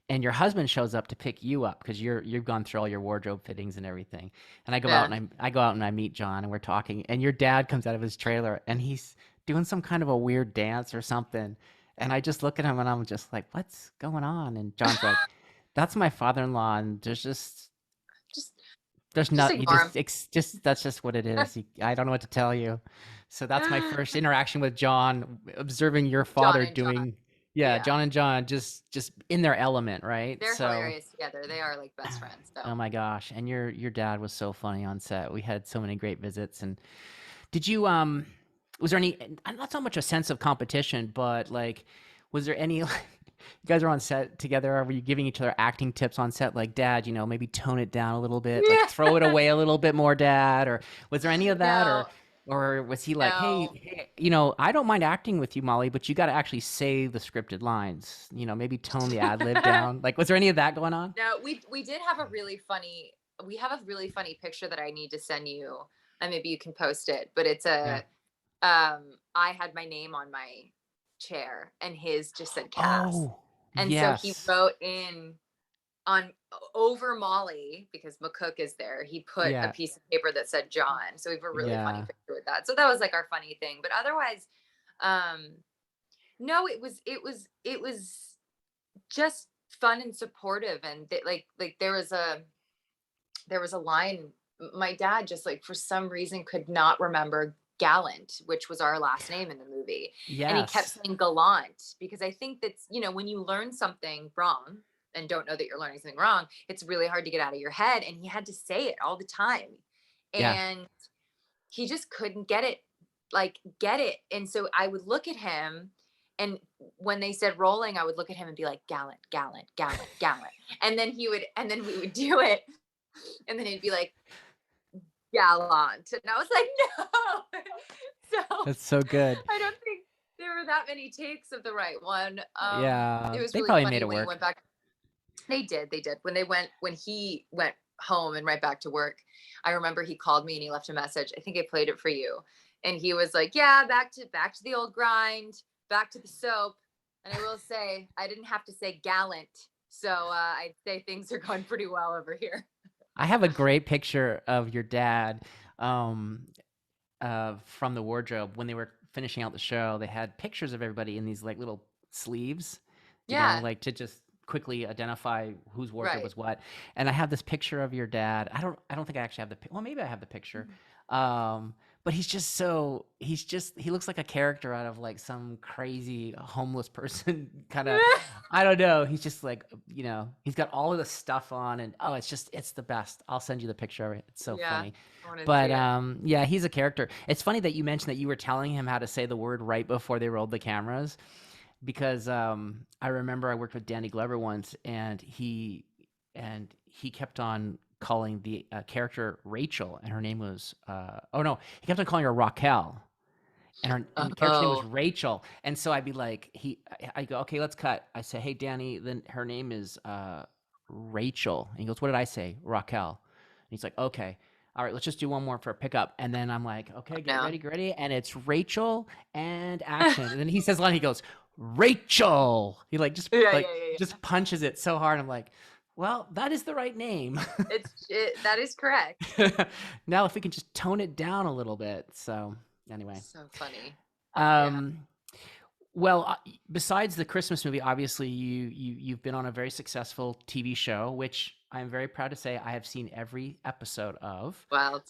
Speaker 1: And your husband shows up to pick you up because you've gone through all your wardrobe fittings and everything. And I go out
Speaker 2: Yeah.
Speaker 1: and I go out and I meet John and we're talking. And your dad comes out of his trailer and he's doing some kind of a weird dance or something. And I just look at him and I'm just like, "What's going on?" And John's like, "That's my father-in-law, and
Speaker 2: just
Speaker 1: there's
Speaker 2: just
Speaker 1: not you
Speaker 2: ignore
Speaker 1: just that's just what it
Speaker 2: him.
Speaker 1: is. I don't know what to tell you." So that's my first interaction with John, observing your
Speaker 2: John
Speaker 1: father
Speaker 2: and John.
Speaker 1: doing, yeah,
Speaker 2: Yeah.
Speaker 1: John and John just in their element, right?
Speaker 2: They're
Speaker 1: So,
Speaker 2: hilarious together. They are like best friends. So
Speaker 1: oh my gosh, and your dad was so funny on set. We had so many great visits. And did you was there any, not so much a sense of competition, but like was there any like, you guys are on set together, were you giving each other acting tips on set, like, "Dad, maybe tone it down a little bit, like throw it away a little bit more, Dad," or was there any of that?
Speaker 2: no,
Speaker 1: Or was he like, "Hey,
Speaker 2: no,
Speaker 1: hey, I don't mind acting with you, Molly, but you got to actually say the scripted lines, maybe tone the ad lib down." Like, was there any of that going on?
Speaker 2: no. We did have a really funny. We have a really funny picture that I need to send you, and maybe you can post it. But it's
Speaker 1: Yeah.
Speaker 2: I had my name on my chair, and his just said cast,
Speaker 1: Oh,
Speaker 2: and so he
Speaker 1: yes.
Speaker 2: wrote in on over Molly, because McCook is there. He put a
Speaker 1: Yeah.
Speaker 2: piece of paper that said John. So we have a really funny
Speaker 1: Yeah.
Speaker 2: picture with that. So that was like our funny thing. But otherwise, um, no, it was just fun and supportive, and like there was a line. My dad just, like, for some reason could not remember Gallant, which was our last name in the movie, and he kept
Speaker 1: Yes.
Speaker 2: saying Gallant, because I think that's, when you learn something wrong and don't know that you're learning something wrong, it's really hard to get out of your head, and he had to say it all the time,
Speaker 1: Yeah.
Speaker 2: and he just couldn't get it, and so I would look at him, And when they said rolling, I would look at him and be like, gallant, gallant, gallant, gallant. And then we would do it. And then he'd be like, gallant. And I was like, no. So
Speaker 1: That's so good.
Speaker 2: I don't think there were that many takes of the right one.
Speaker 1: Yeah,
Speaker 2: It was
Speaker 1: they
Speaker 2: really
Speaker 1: probably made
Speaker 2: funny
Speaker 1: it
Speaker 2: when he
Speaker 1: work.
Speaker 2: went back. They did. When he went home and right back to work, I remember he called me and he left a message. I think I played it for you. And he was like, yeah, back to the old grind, back to the soap. And I will say, I didn't have to say gallant. So I'd say things are going pretty well over here.
Speaker 1: I have a great picture of your dad um, from the wardrobe when they were finishing out the show. They had pictures of everybody in these like little sleeves,
Speaker 2: Yeah,
Speaker 1: like to just quickly identify whose wardrobe
Speaker 2: right.
Speaker 1: was what. And I have this picture of your dad. I don't think I actually have well, maybe I have the picture. Um, but he looks like a character out of like some crazy homeless person kind of, I don't know. He's just like, he's got all of the stuff on and oh, it's the best. I'll send you the picture of it. It's so
Speaker 2: Yeah,
Speaker 1: funny.
Speaker 2: I want to see
Speaker 1: But
Speaker 2: it.
Speaker 1: yeah, he's a character. It's funny that you mentioned that you were telling him how to say the word right before they rolled the cameras because I remember I worked with Danny Glover once, and he kept on calling the character Rachel, and her name was oh no, he kept on calling her Raquel, and the character's name was
Speaker 2: Oh,
Speaker 1: Rachel, and so I'd be like, I go, okay, let's cut. I say, hey Danny, then her name is Rachel, and he goes, what did I say? Raquel, and he's like, okay. All right, let's just do one more for a pickup. And then I'm like, okay,
Speaker 2: no.
Speaker 1: get ready. And it's Rachel and action. And then he says line, he goes, Rachel. He
Speaker 2: Yeah, yeah, yeah, yeah.
Speaker 1: just punches it so hard. I'm like, well, that is the right name.
Speaker 2: That is correct.
Speaker 1: Now if we can just tone it down a little bit. So anyway.
Speaker 2: So funny. Yeah.
Speaker 1: Um well, besides the Christmas movie, obviously you've been on a very successful TV show, which I'm very proud to say I have seen every episode of.
Speaker 2: Wow.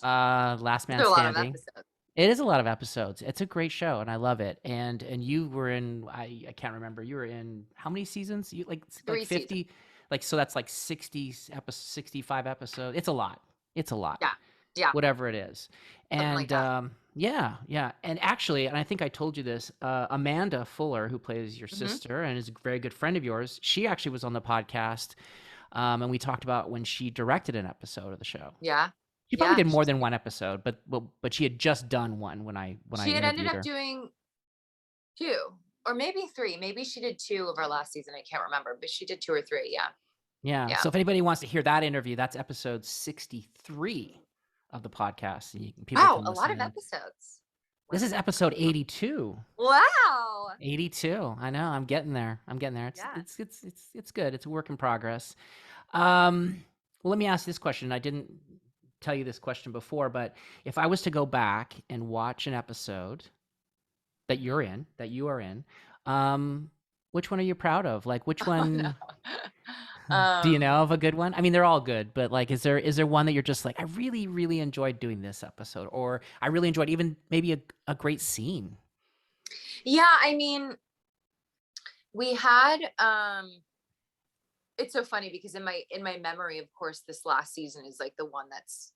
Speaker 1: Last Man
Speaker 2: There's a lot of
Speaker 1: Standing.
Speaker 2: episodes.
Speaker 1: It is a lot of episodes. It's a great show, and I love it. And you were in I can't remember. You were in how many seasons? You like
Speaker 2: 3 seasons.
Speaker 1: 50, like so that's like 60 65 episodes. It's a lot. It's a lot.
Speaker 2: Yeah. Yeah.
Speaker 1: Whatever it is.
Speaker 2: Something like
Speaker 1: And
Speaker 2: that.
Speaker 1: yeah, yeah. And actually, and I think I told you this, Amanda Fuller, who plays your
Speaker 2: Hmm.
Speaker 1: sister and is a very good friend of yours, she actually was on the podcast, and we talked about when she directed an episode of the show.
Speaker 2: Yeah.
Speaker 1: She probably
Speaker 2: Yeah.
Speaker 1: did more than one episode, but she had just done one when I
Speaker 2: She had ended
Speaker 1: interviewed
Speaker 2: up
Speaker 1: her.
Speaker 2: doing 2 or maybe 3. Maybe she did 2 of our last season. I can't remember, but she did 2 or 3. Yeah.
Speaker 1: Yeah.
Speaker 2: Yeah.
Speaker 1: So if anybody wants to hear that interview, that's episode 63 of the podcast. People
Speaker 2: Wow.
Speaker 1: can
Speaker 2: A lot
Speaker 1: listen
Speaker 2: of
Speaker 1: in.
Speaker 2: episodes.
Speaker 1: This is episode 82.
Speaker 2: Wow.
Speaker 1: 82. I know. I'm getting there. It's
Speaker 2: Yeah.
Speaker 1: it's it's it's it's good. It's a work in progress. Well, let me ask this question. I didn't tell you this question before, but if I was to go back and watch an episode that you are in, um, which one are you proud of? Like, which
Speaker 2: Oh, no.
Speaker 1: one do you
Speaker 2: Um,
Speaker 1: know of a good one? I mean, they're all good, but like, is there one that you're just like, I really, really enjoyed doing this episode, or I really enjoyed even maybe a great scene?
Speaker 2: yeah, I mean, we had it's so funny because in my memory, of course, this last season is like the one that's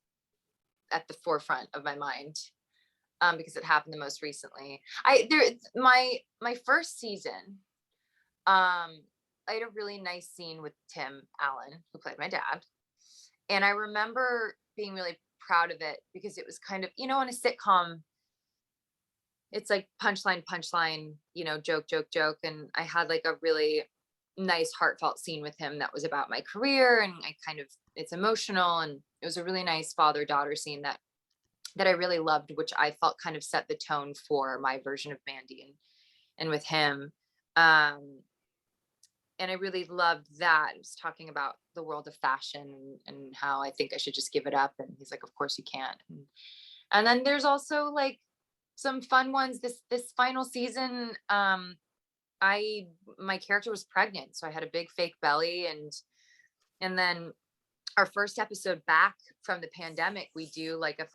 Speaker 2: at the forefront of my mind. Because it happened the most recently. My first season, I had a really nice scene with Tim Allen, who played my dad. And I remember being really proud of it because it was kind of, in a sitcom, it's like punchline, punchline, joke, joke, joke. And I had like a really nice, heartfelt scene with him that was about my career. And it's emotional. And it was a really nice father daughter scene that I really loved, which I felt kind of set the tone for my version of Mandy and with him. And I really loved that. It was talking about the world of fashion and how I think I should just give it up. And he's like, of course you can't. And then there's also like some fun ones. This final season, my character was pregnant, so I had a big fake belly, and then our first episode back from the pandemic, we do like a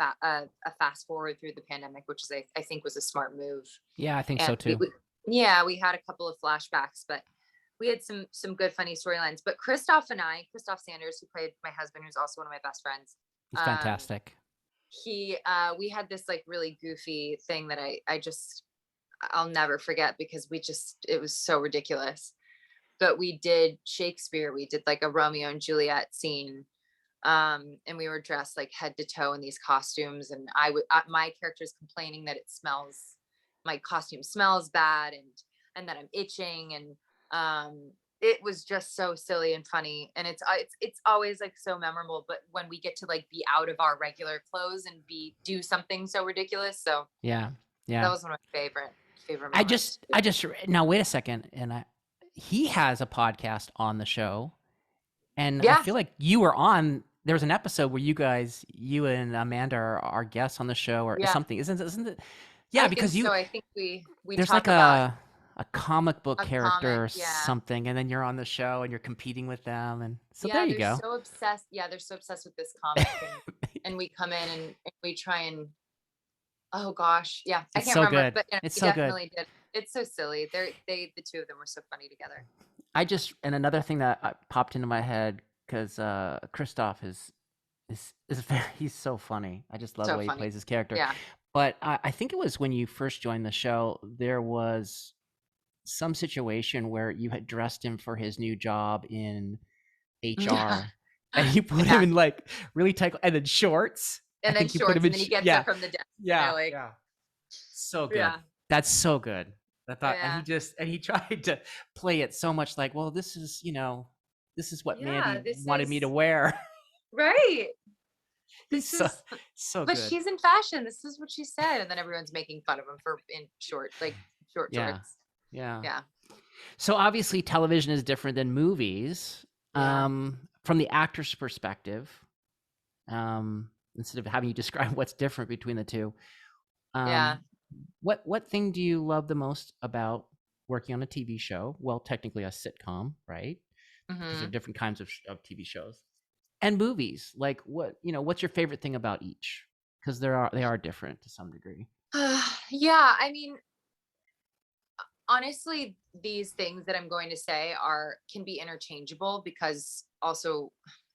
Speaker 2: fast forward through the pandemic, which is I think was a smart move.
Speaker 1: Yeah, I think so
Speaker 2: And
Speaker 1: too.
Speaker 2: yeah, we had a couple of flashbacks, but we had some good funny storylines. But Christoph Sanders, who played my husband, who's also one of my best friends,
Speaker 1: He's
Speaker 2: um,
Speaker 1: fantastic.
Speaker 2: we had this like really goofy thing that I'll never forget because it was so ridiculous. But we did Shakespeare. We did like a Romeo and Juliet scene. And we were dressed like head to toe in these costumes. And my character is complaining that my costume smells bad, and that I'm itching. And it was just so silly and funny. And it's always like so memorable. But when we get to like be out of our regular clothes and do something so ridiculous. So
Speaker 1: Yeah.
Speaker 2: that
Speaker 1: Yeah.
Speaker 2: was one of my favorite
Speaker 1: I
Speaker 2: moments.
Speaker 1: just, I just, now wait a second. He has a podcast on the show, and I
Speaker 2: Yeah.
Speaker 1: feel like you were on, there was an episode where you and Amanda are guests on the show or
Speaker 2: Yeah.
Speaker 1: something. Isn't it? Yeah,
Speaker 2: I think
Speaker 1: because
Speaker 2: so. I think we
Speaker 1: there's like
Speaker 2: talk about
Speaker 1: a comic book
Speaker 2: a
Speaker 1: character
Speaker 2: comic.
Speaker 1: or
Speaker 2: Yeah.
Speaker 1: something, and then you're on the show and you're competing with them. And so there
Speaker 2: Yeah,
Speaker 1: you go.
Speaker 2: they're so obsessed with this comic, and we come in and we try and, oh gosh, yeah, I
Speaker 1: It's
Speaker 2: can't
Speaker 1: so
Speaker 2: remember,
Speaker 1: good.
Speaker 2: but
Speaker 1: It's
Speaker 2: we
Speaker 1: so good.
Speaker 2: definitely did. It's so silly. The two of them were so funny together.
Speaker 1: And another thing that popped into my head, because Christoph is very, he's so funny. I just love the
Speaker 2: So
Speaker 1: way he
Speaker 2: funny.
Speaker 1: plays his character.
Speaker 2: Yeah.
Speaker 1: But I think it was when you first joined the show, there was some situation where you had dressed him for his new job in
Speaker 2: Yeah.
Speaker 1: HR, and you put him
Speaker 2: Yeah.
Speaker 1: in like really tight and then shorts. I
Speaker 2: And then
Speaker 1: think you put him
Speaker 2: shorts,
Speaker 1: in,
Speaker 2: and then he gets
Speaker 1: yeah,
Speaker 2: up from the desk. And I
Speaker 1: yeah,
Speaker 2: like,
Speaker 1: yeah. So good.
Speaker 2: yeah,
Speaker 1: That's so good. I thought,
Speaker 2: yeah,
Speaker 1: and he tried to play it so much like, well, this is, this is what
Speaker 2: yeah.
Speaker 1: Mandy
Speaker 2: This
Speaker 1: wanted me to
Speaker 2: is
Speaker 1: wear.
Speaker 2: right.
Speaker 1: He's
Speaker 2: This is,
Speaker 1: so
Speaker 2: but
Speaker 1: good.
Speaker 2: she's in fashion. This is what she said, and then everyone's making fun of him for in short
Speaker 1: Yeah,
Speaker 2: shorts.
Speaker 1: yeah.
Speaker 2: Yeah,
Speaker 1: So obviously, television is different than movies.
Speaker 2: yeah,
Speaker 1: From the actor's perspective, instead of having you describe what's different between the two,
Speaker 2: yeah.
Speaker 1: um, what thing do you love the most about working on a TV show? Well, technically a sitcom, right? Because there are
Speaker 2: Hmm.
Speaker 1: different kinds of TV shows and movies. Like what's your favorite thing about each? Because they are different to some degree.
Speaker 2: Yeah, I mean, honestly, these things that I'm going to say are can be interchangeable because also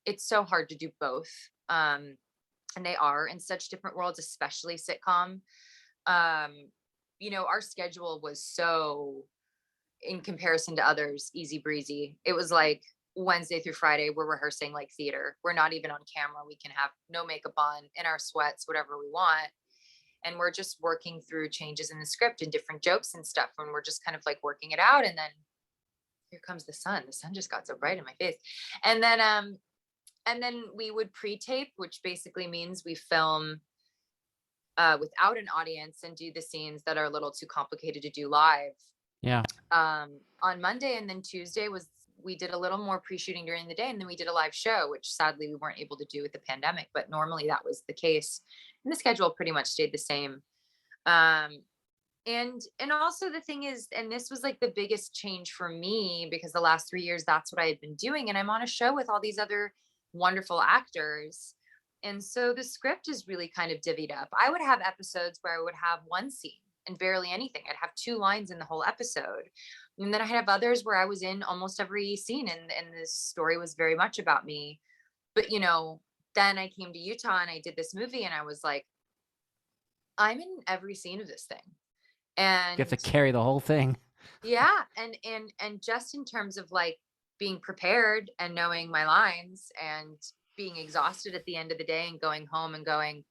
Speaker 2: it's so hard to do both. And they are in such different worlds, especially sitcom. Um, our schedule was so, in comparison to others, easy breezy. It was like Wednesday through Friday, we're rehearsing like theater. We're not even on camera. We can have no makeup on, in our sweats, whatever we want. And we're just working through changes in the script and different jokes and stuff. And we're just kind of like working it out. And then here comes the sun. The sun just got so bright in my face. And then we would pre-tape, which basically means we film without an audience and do the scenes that are a little too complicated to do live
Speaker 1: Yeah,
Speaker 2: on Monday. And then Tuesday we did a little more pre-shooting during the day, and then we did a live show, which sadly we weren't able to do with the pandemic, but normally that was the case, and the schedule pretty much stayed the same. Um and also the thing is, and this was like the biggest change for me, because the last 3 years that's what I had been doing, and I'm on a show with all these other wonderful actors, and so the script is really kind of divvied up. I would have episodes where I would have one scene and barely anything. I'd have two lines in the whole episode. And then I have others where I was in almost every scene, and this story was very much about me. But then I came to Utah and I did this movie, and I was like, I'm in every scene of this thing.
Speaker 1: you have to
Speaker 2: And
Speaker 1: carry the whole thing.
Speaker 2: yeah, and just in terms of like being prepared and knowing my lines and being exhausted at the end of the day and going home and going,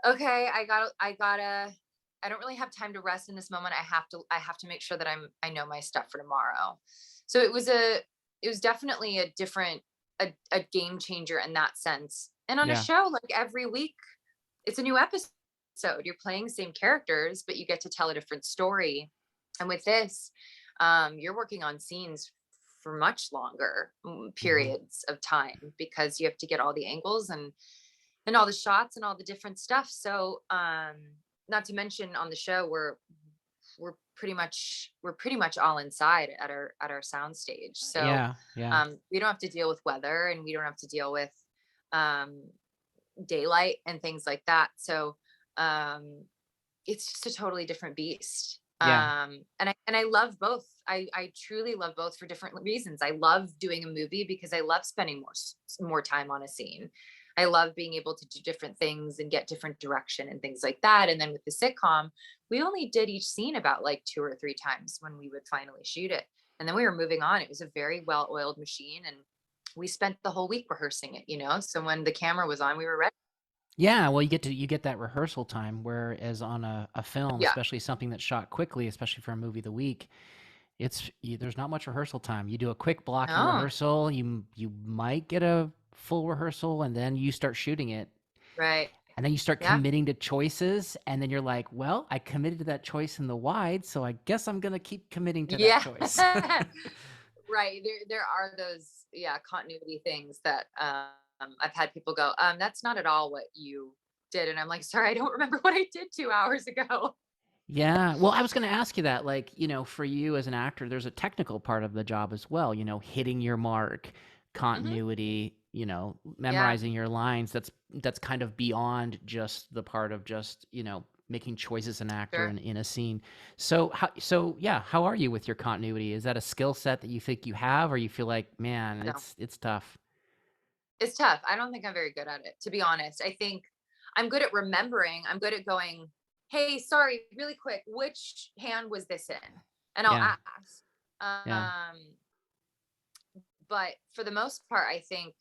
Speaker 2: okay, I don't really have time to rest in this moment. I have to make sure that I know my stuff for tomorrow. So it was definitely a different, a game changer in that sense. And on a
Speaker 1: Yeah,
Speaker 2: show, like every week, it's a new episode. You're playing the same characters, but you get to tell a different story. And with this, you're working on scenes for much longer
Speaker 1: hmm,
Speaker 2: periods of time, because you have to get all the angles and all the shots and all the different stuff. So not to mention on the show, we're pretty much all inside at our sound stage. So
Speaker 1: yeah, yeah,
Speaker 2: we don't have to deal with weather, and we don't have to deal with um daylight and things like that. So um it's just a totally different beast.
Speaker 1: yeah,
Speaker 2: And I love both. I truly love both for different reasons. I love doing a movie because I love spending more time on a scene. I love being able to do different things and get different direction and things like that. And then with the sitcom, we only did each scene about like 2 or 3 times when we would finally shoot it. And then we were moving on. It was a very well-oiled machine. And we spent the whole week rehearsing it, you know? So when the camera was on, we were ready.
Speaker 1: Yeah, well, you get that rehearsal time, whereas on a film,
Speaker 2: Yeah.
Speaker 1: especially something that's shot quickly, especially for a movie of the week, there's not much rehearsal time. You do a quick blocking
Speaker 2: No.
Speaker 1: rehearsal, you might get a full rehearsal, and then you start shooting it,
Speaker 2: Right.
Speaker 1: and then you start
Speaker 2: Yeah.
Speaker 1: committing to choices, and then you're like, well, I committed to that choice in the wide, so I guess I'm gonna keep committing to that
Speaker 2: Yeah.
Speaker 1: choice.
Speaker 2: Right. There are those, yeah, continuity things that I've had people go, that's not at all what you did. And I'm like, sorry, I don't remember what I did 2 hours ago.
Speaker 1: Yeah. Well, I was going to ask you that, like, for you as an actor, there's a technical part of the job as well, hitting your mark,
Speaker 2: Hmm.
Speaker 1: continuity,
Speaker 2: Yeah.
Speaker 1: memorizing your lines. That's kind of beyond just the part of just, making choices an actor
Speaker 2: Sure.
Speaker 1: in a scene. So yeah, how are you with your continuity? Is that a skill set that you think you have, or you feel like, man,
Speaker 2: No,
Speaker 1: it's tough?
Speaker 2: it's tough. I don't think I'm very good at it, to be honest. I think I'm good at remembering. I'm good at going, hey, sorry, really quick, which hand was this in? And I'll
Speaker 1: Yeah.
Speaker 2: ask.
Speaker 1: Yeah.
Speaker 2: But for the most part, I think,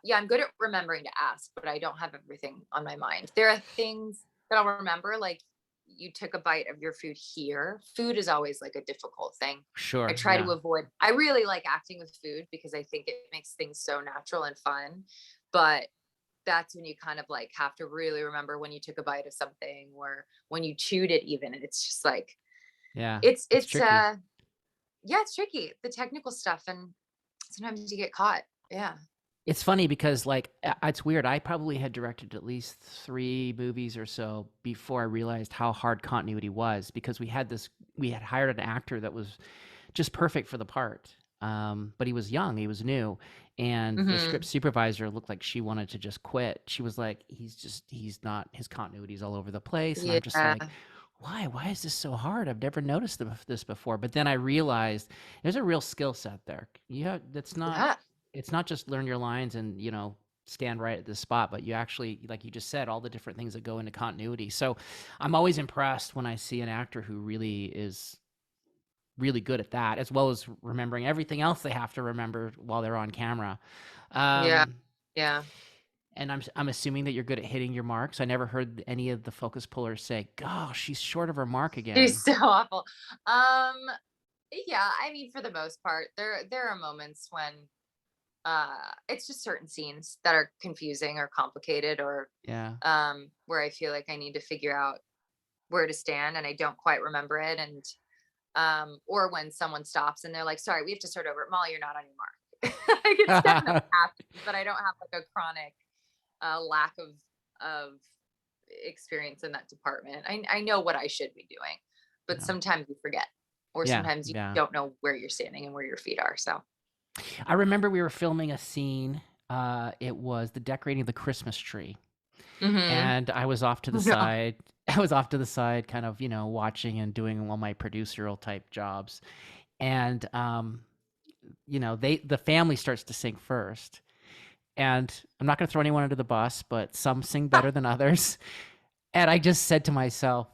Speaker 2: yeah, I'm good at remembering to ask, but I don't have everything on my mind. There are things that I'll remember, like you took a bite of your food here. Food is always like a difficult thing. I
Speaker 1: Sure.
Speaker 2: try to
Speaker 1: Yeah.
Speaker 2: avoid, I really like acting with food because I think it makes things so natural and fun. But that's when you kind of like have to really remember when you took a bite of something or when you chewed it even. And it's just like,
Speaker 1: Yeah.
Speaker 2: it's,
Speaker 1: It's
Speaker 2: it's,
Speaker 1: tricky.
Speaker 2: uh, yeah, it's tricky, the technical stuff. And sometimes you get caught. Yeah.
Speaker 1: It's funny because, like, it's weird. I probably had directed at least 3 movies or so before I realized how hard continuity was, because we had hired an actor that was just perfect for the part. But he was young, he was new, and the script
Speaker 2: Hmm.
Speaker 1: supervisor looked like she wanted to just quit. She was like, he's not, his continuity's all over the place." And I'm just
Speaker 2: Yeah.
Speaker 1: like, "Why? Why is this so hard? I've never noticed this before." But then I realized there's a real skill set there. Yeah,
Speaker 2: Yeah.
Speaker 1: it's not just learn your lines and, stand right at the spot, but you actually, like you just said, all the different things that go into continuity. So I'm always impressed when I see an actor who really is really good at that, as well as remembering everything else they have to remember while they're on camera.
Speaker 2: Yeah.
Speaker 1: Um,
Speaker 2: Yeah.
Speaker 1: and I'm assuming that you're good at hitting your marks. I never heard any of the focus pullers say, "Gosh, she's short of her mark
Speaker 2: She's
Speaker 1: again."
Speaker 2: so awful. Um, yeah, I mean, for the most part, there are moments when it's just certain scenes that are confusing or complicated or
Speaker 1: Yeah.
Speaker 2: where I feel like I need to figure out where to stand and I don't quite remember it. And or when someone stops and they're like, sorry, we have to start over. Molly, you're not on your mark. Like it's definitely happened, but I don't have like a chronic lack of experience in that department. I know what I should be doing, but
Speaker 1: Yeah.
Speaker 2: sometimes you forget, or
Speaker 1: Yeah.
Speaker 2: sometimes you
Speaker 1: Yeah.
Speaker 2: don't know where you're standing and where your feet are. So,
Speaker 1: I remember we were filming a scene. It was the decorating of the Christmas tree,
Speaker 2: hmm.
Speaker 1: and I was off to the
Speaker 2: No,
Speaker 1: side. I was off to the side, kind of, watching and doing all my producerial type jobs. And the family starts to sing first. And I'm not going to throw anyone under the bus, but some sing better than others. And I just said to myself,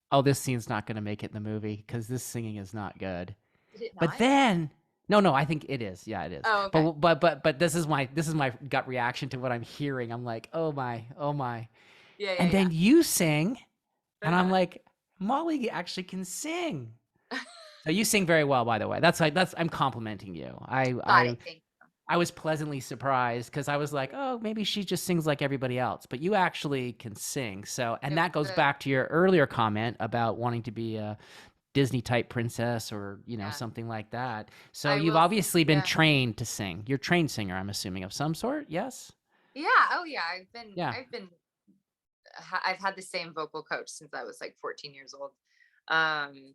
Speaker 1: "Oh, this scene's not going to make it in the movie because this singing is not good."
Speaker 2: did it
Speaker 1: But
Speaker 2: not?
Speaker 1: then, no, I think it is. Yeah, it is.
Speaker 2: Oh, okay.
Speaker 1: But this is my gut reaction to what I'm hearing. I'm like, "Oh my, oh my."
Speaker 2: Yeah,
Speaker 1: And
Speaker 2: yeah,
Speaker 1: then you sing, and I'm
Speaker 2: yeah.
Speaker 1: like, "Molly actually can sing." So you sing very well, by the way. That's I'm complimenting you.
Speaker 2: Got it. Thank
Speaker 1: I was pleasantly surprised because I was like, "Oh, maybe she just sings like everybody else," but you actually can sing. So,
Speaker 2: you.
Speaker 1: and
Speaker 2: It
Speaker 1: that goes
Speaker 2: was a
Speaker 1: back to your earlier comment about wanting to be a Disney type princess, or,
Speaker 2: yeah.
Speaker 1: something like that. So
Speaker 2: I
Speaker 1: you've
Speaker 2: will.
Speaker 1: obviously been
Speaker 2: Yeah.
Speaker 1: trained to sing. You're a trained singer, I'm assuming, of some sort. Yes?
Speaker 2: Yeah. Oh, yeah.
Speaker 1: Yeah.
Speaker 2: I've had the same vocal coach since I was like 14 years old. Um,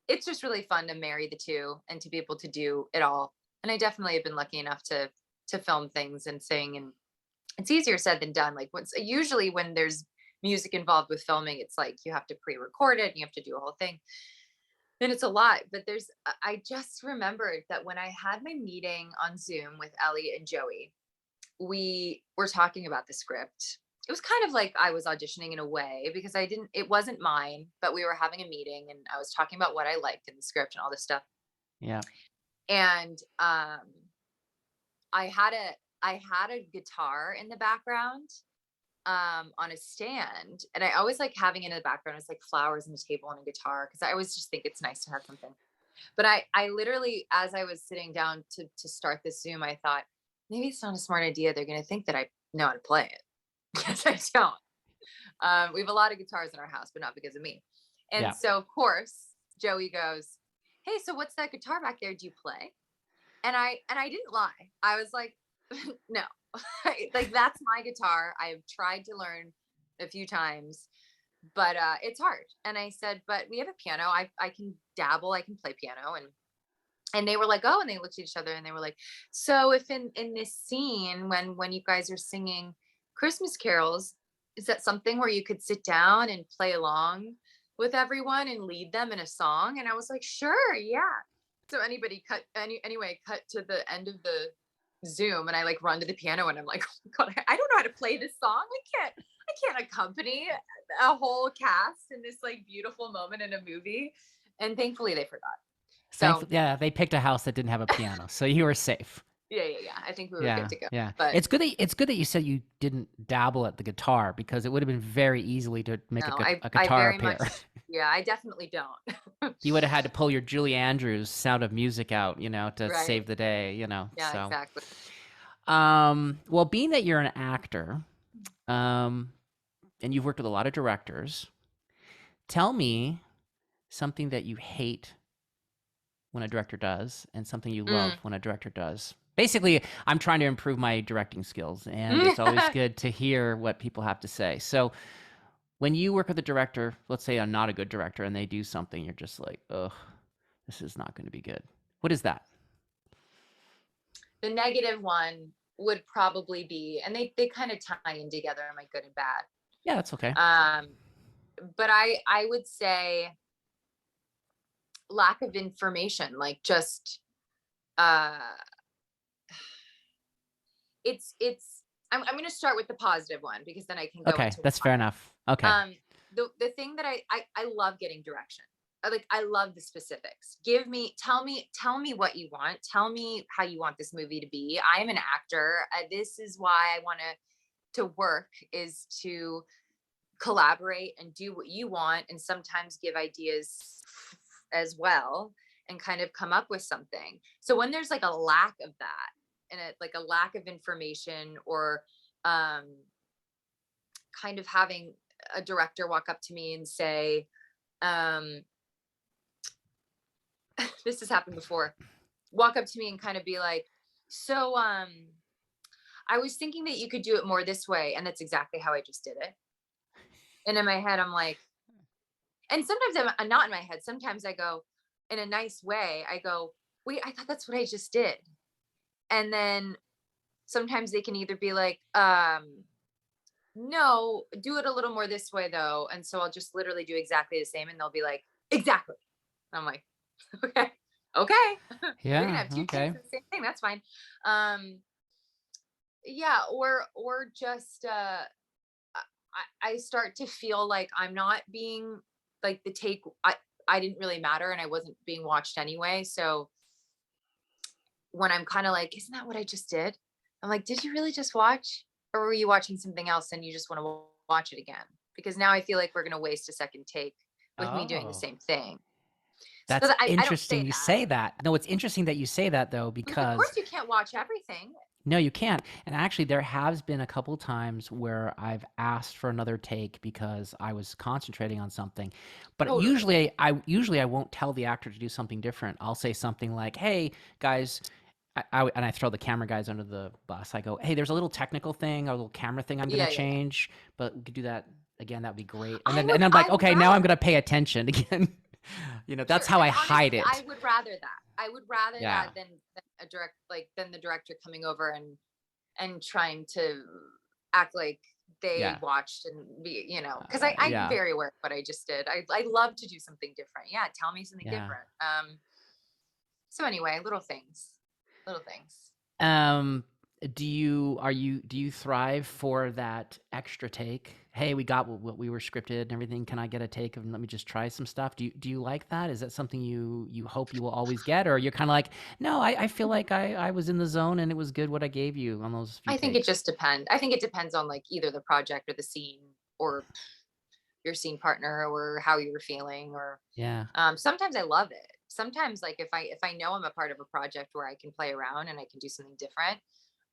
Speaker 2: it's just really fun to marry the two and to be able to do it all. And I definitely have been lucky enough to film things and sing, and it's easier said than done. Like usually when there's music involved with filming, it's like you have to pre-record it and you have to do a whole thing. And it's a lot, but I just remembered that when I had my meeting on Zoom with Ellie and Joey, we were talking about the script. It was kind of like I was auditioning in a way because it wasn't mine, but we were having a meeting and I was talking about what I liked in the script and all this stuff.
Speaker 1: Yeah.
Speaker 2: And I had a guitar in the background on a stand, and I always like having it in the background. It's like flowers and a table and a guitar because I always just think it's nice to have something. But I literally, as I was sitting down to start this Zoom, I thought maybe it's not a smart idea. They're going to think that I know how to play it because I don't. We have a lot of guitars in our house, but not because of me. And
Speaker 1: Yeah.
Speaker 2: so, of course, Joey goes, "Hey, so what's that guitar back there? Do you play?" And I didn't lie. I was like, "No, like that's my guitar. I've tried to learn a few times, but it's hard." And I said, "But we have a piano. I can dabble. I can play piano." And they were like, "Oh," and they looked at each other and they were like, "So if in this scene when you guys are singing Christmas carols, is that something where you could sit down and play along with everyone and lead them in a song?" And I was like, "Sure, yeah." So anyway, cut to the end of the Zoom and I like run to the piano and I'm like, "Oh my God, I don't know how to play this song. I can't accompany a whole cast in this like beautiful moment in a movie." And thankfully they forgot. So
Speaker 1: Thankfully, yeah, they picked a house that didn't have a piano, so you were safe.
Speaker 2: yeah. I think we were good
Speaker 1: Yeah,
Speaker 2: to go.
Speaker 1: yeah.
Speaker 2: But
Speaker 1: It's good that you said you didn't dabble at the guitar because it would have been very easily to make
Speaker 2: no,
Speaker 1: a
Speaker 2: I
Speaker 1: guitar
Speaker 2: very much,
Speaker 1: appear.
Speaker 2: yeah, I definitely don't.
Speaker 1: You would have had to pull your Julie Andrews Sound of Music out, to
Speaker 2: Right.
Speaker 1: save the day,
Speaker 2: Yeah,
Speaker 1: So,
Speaker 2: exactly.
Speaker 1: well, being that you're an actor, um, and you've worked with a lot of directors, tell me something that you hate when a director does and something you love
Speaker 2: Mm.
Speaker 1: when a director does. Basically, I'm trying to improve my directing skills, and it's always good to hear what people have to say. So, when you work with a director, let's say I'm not a good director and they do something, you're just like, ugh, this is not going to be good. What is that?
Speaker 2: The negative one would probably be, and they kind of tie in together, am I good and bad?
Speaker 1: Yeah, that's okay.
Speaker 2: Um, but I would say lack of information, like just uh it's I'm going to start with the positive one because then I can go
Speaker 1: Okay,
Speaker 2: into
Speaker 1: that's
Speaker 2: why.
Speaker 1: fair enough. Okay.
Speaker 2: The thing that I love getting direction. I love the specifics. Tell me what you want. Tell me how you want this movie to be. I am an actor. This is why I want to work, is to collaborate and do what you want and sometimes give ideas as well and kind of come up with something. So when there's like a lack of that and like a lack of information or um kind of having a director walk up to me and say, um this has happened before, walk up to me and kind of be like, "So I was thinking that you could do it more this way," and that's exactly how I just did it. And in my head I'm like, and sometimes I'm not in my head, sometimes I go in a nice way, I go, "Wait, I thought that's what I just did." And then sometimes they can either be like, "No, do it a little more this way though." And so I'll just literally do exactly the same and they'll be like, "Exactly." I'm like, "Okay, okay." You're gonna
Speaker 1: Yeah,
Speaker 2: have two takes
Speaker 1: okay.
Speaker 2: of the same thing, that's fine. um yeah, or just I start to feel like I'm not being, like, the take, I didn't really matter and I wasn't being watched anyway. So when I'm kind of like, "Isn't that what I just did?" I'm like, "Did you really just watch? Or were you watching something else and you just want to watch it again?" Because now I feel like we're going to waste a second take with me doing the
Speaker 1: Oh,
Speaker 2: same thing. So
Speaker 1: that's
Speaker 2: that I don't say
Speaker 1: interesting you
Speaker 2: that.
Speaker 1: say that. No, it's interesting that you say that though,
Speaker 2: Like, of course
Speaker 1: because
Speaker 2: you can't watch everything.
Speaker 1: no, you can't. And actually, there has been a couple times where I've asked for another take because I was concentrating on something. But
Speaker 2: Totally.
Speaker 1: usually I won't tell the actor to do something different. I'll say something like, "Hey, guys," and I throw the camera guys under the bus. I go, "Hey, there's a little technical thing, a little camera thing I'm going to
Speaker 2: Yeah.
Speaker 1: change, but we could do that again. That'd be great."
Speaker 2: I
Speaker 1: And
Speaker 2: would
Speaker 1: I'm like,
Speaker 2: I would
Speaker 1: "Okay, now I'm
Speaker 2: rather.
Speaker 1: going to pay attention again." That's
Speaker 2: Sure.
Speaker 1: how
Speaker 2: And
Speaker 1: I hide
Speaker 2: honestly, I
Speaker 1: it.
Speaker 2: would rather that. I would rather
Speaker 1: Yeah.
Speaker 2: that than than the director coming over and trying to act like they
Speaker 1: Yeah.
Speaker 2: watched and be, because I'm
Speaker 1: Yeah.
Speaker 2: very aware of what I just did. I love to do something different. Yeah, tell me something
Speaker 1: Yeah.
Speaker 2: different. So anyway, little things. Little things.
Speaker 1: Um Do you thrive for that extra take? Hey, we got what we were scripted and everything. Can I get a take and let me just try some stuff? Do you like that? Is that something you hope you will always get, or you're kind of like, no, I feel like I was in the zone and it was good what I gave you on those few
Speaker 2: I think it
Speaker 1: takes.
Speaker 2: just depends. I think it depends on like either the project or the scene or your scene partner or how you were feeling or
Speaker 1: Yeah,
Speaker 2: sometimes I love it. Sometimes like if I know I'm a part of a project where I can play around and I can do something different,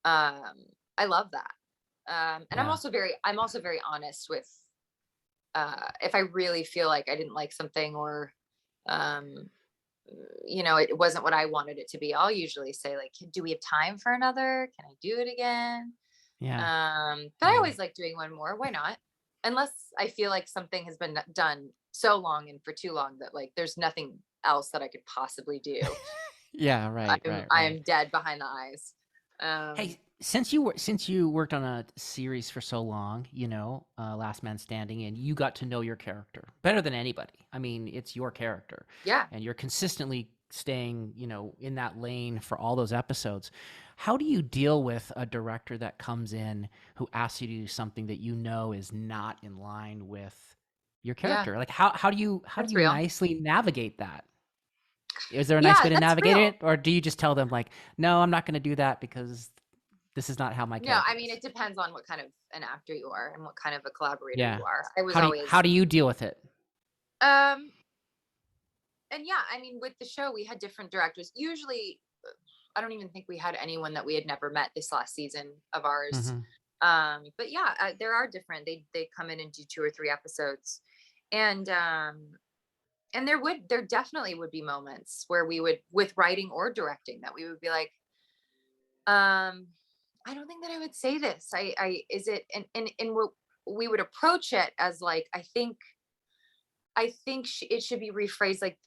Speaker 2: um, I love that. And
Speaker 1: yeah,
Speaker 2: I'm also very honest with if I really feel like I didn't like something or um it wasn't what I wanted it to be, I'll usually say like, do we have time for another? Can I do it again?
Speaker 1: yeah,
Speaker 2: But I
Speaker 1: yeah.
Speaker 2: always like doing one more. Why not? Unless I feel like something has been done so long and for too long that like there's nothing else that I could possibly do.
Speaker 1: Yeah, right, right,
Speaker 2: I
Speaker 1: right.
Speaker 2: am dead behind the eyes. Um,
Speaker 1: Hey, since you worked on a series for so long, Last Man Standing, and you got to know your character better than anybody. I mean, it's your character,
Speaker 2: yeah,
Speaker 1: and you're consistently staying, in that lane for all those episodes. How do you deal with a director that comes in who asks you to do something that you know is not in line with your
Speaker 2: yeah,
Speaker 1: character? Like how do
Speaker 2: that's
Speaker 1: you
Speaker 2: real.
Speaker 1: nicely navigate that? Is there a nice
Speaker 2: Yeah,
Speaker 1: way to
Speaker 2: that's
Speaker 1: navigate
Speaker 2: real.
Speaker 1: it, or do you just tell them like, no, I'm not going to do that because this is not how my
Speaker 2: No,
Speaker 1: character
Speaker 2: I mean
Speaker 1: is.
Speaker 2: it depends on what kind of an actor you are and what kind of a collaborator you
Speaker 1: Yeah.
Speaker 2: are. I was
Speaker 1: How do
Speaker 2: always
Speaker 1: you deal with it?
Speaker 2: um and yeah, I mean, with the show, we had different directors. Usually, I don't even think we had anyone that we had never met this last season of ours.
Speaker 1: Mhm.
Speaker 2: But yeah, there are different. They come in and do 2 or 3 episodes, and there definitely would be moments where we would, with writing or directing, that we would be like, I don't think that I would say this. I is it and we would approach it as like it should be rephrased like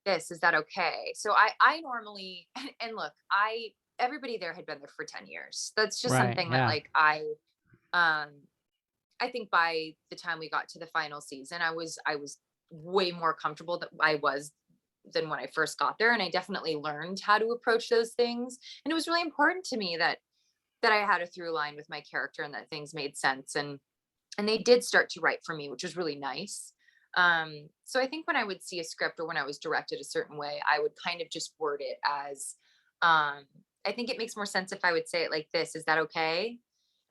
Speaker 2: this. Is that okay? So I normally and look, I everybody there had been there for 10 years. That's just
Speaker 1: Right,
Speaker 2: something that
Speaker 1: yeah.
Speaker 2: like um I think by the time we got to the final season, I was way more comfortable that I was than when I first got there. And I definitely learned how to approach those things. And it was really important to me that I had a through line with my character and that things made sense. And they did start to write for me, which was really nice. So I think when I would see a script or when I was directed a certain way, I would kind of just word it as I think it makes more sense if I would say it like this. Is that okay?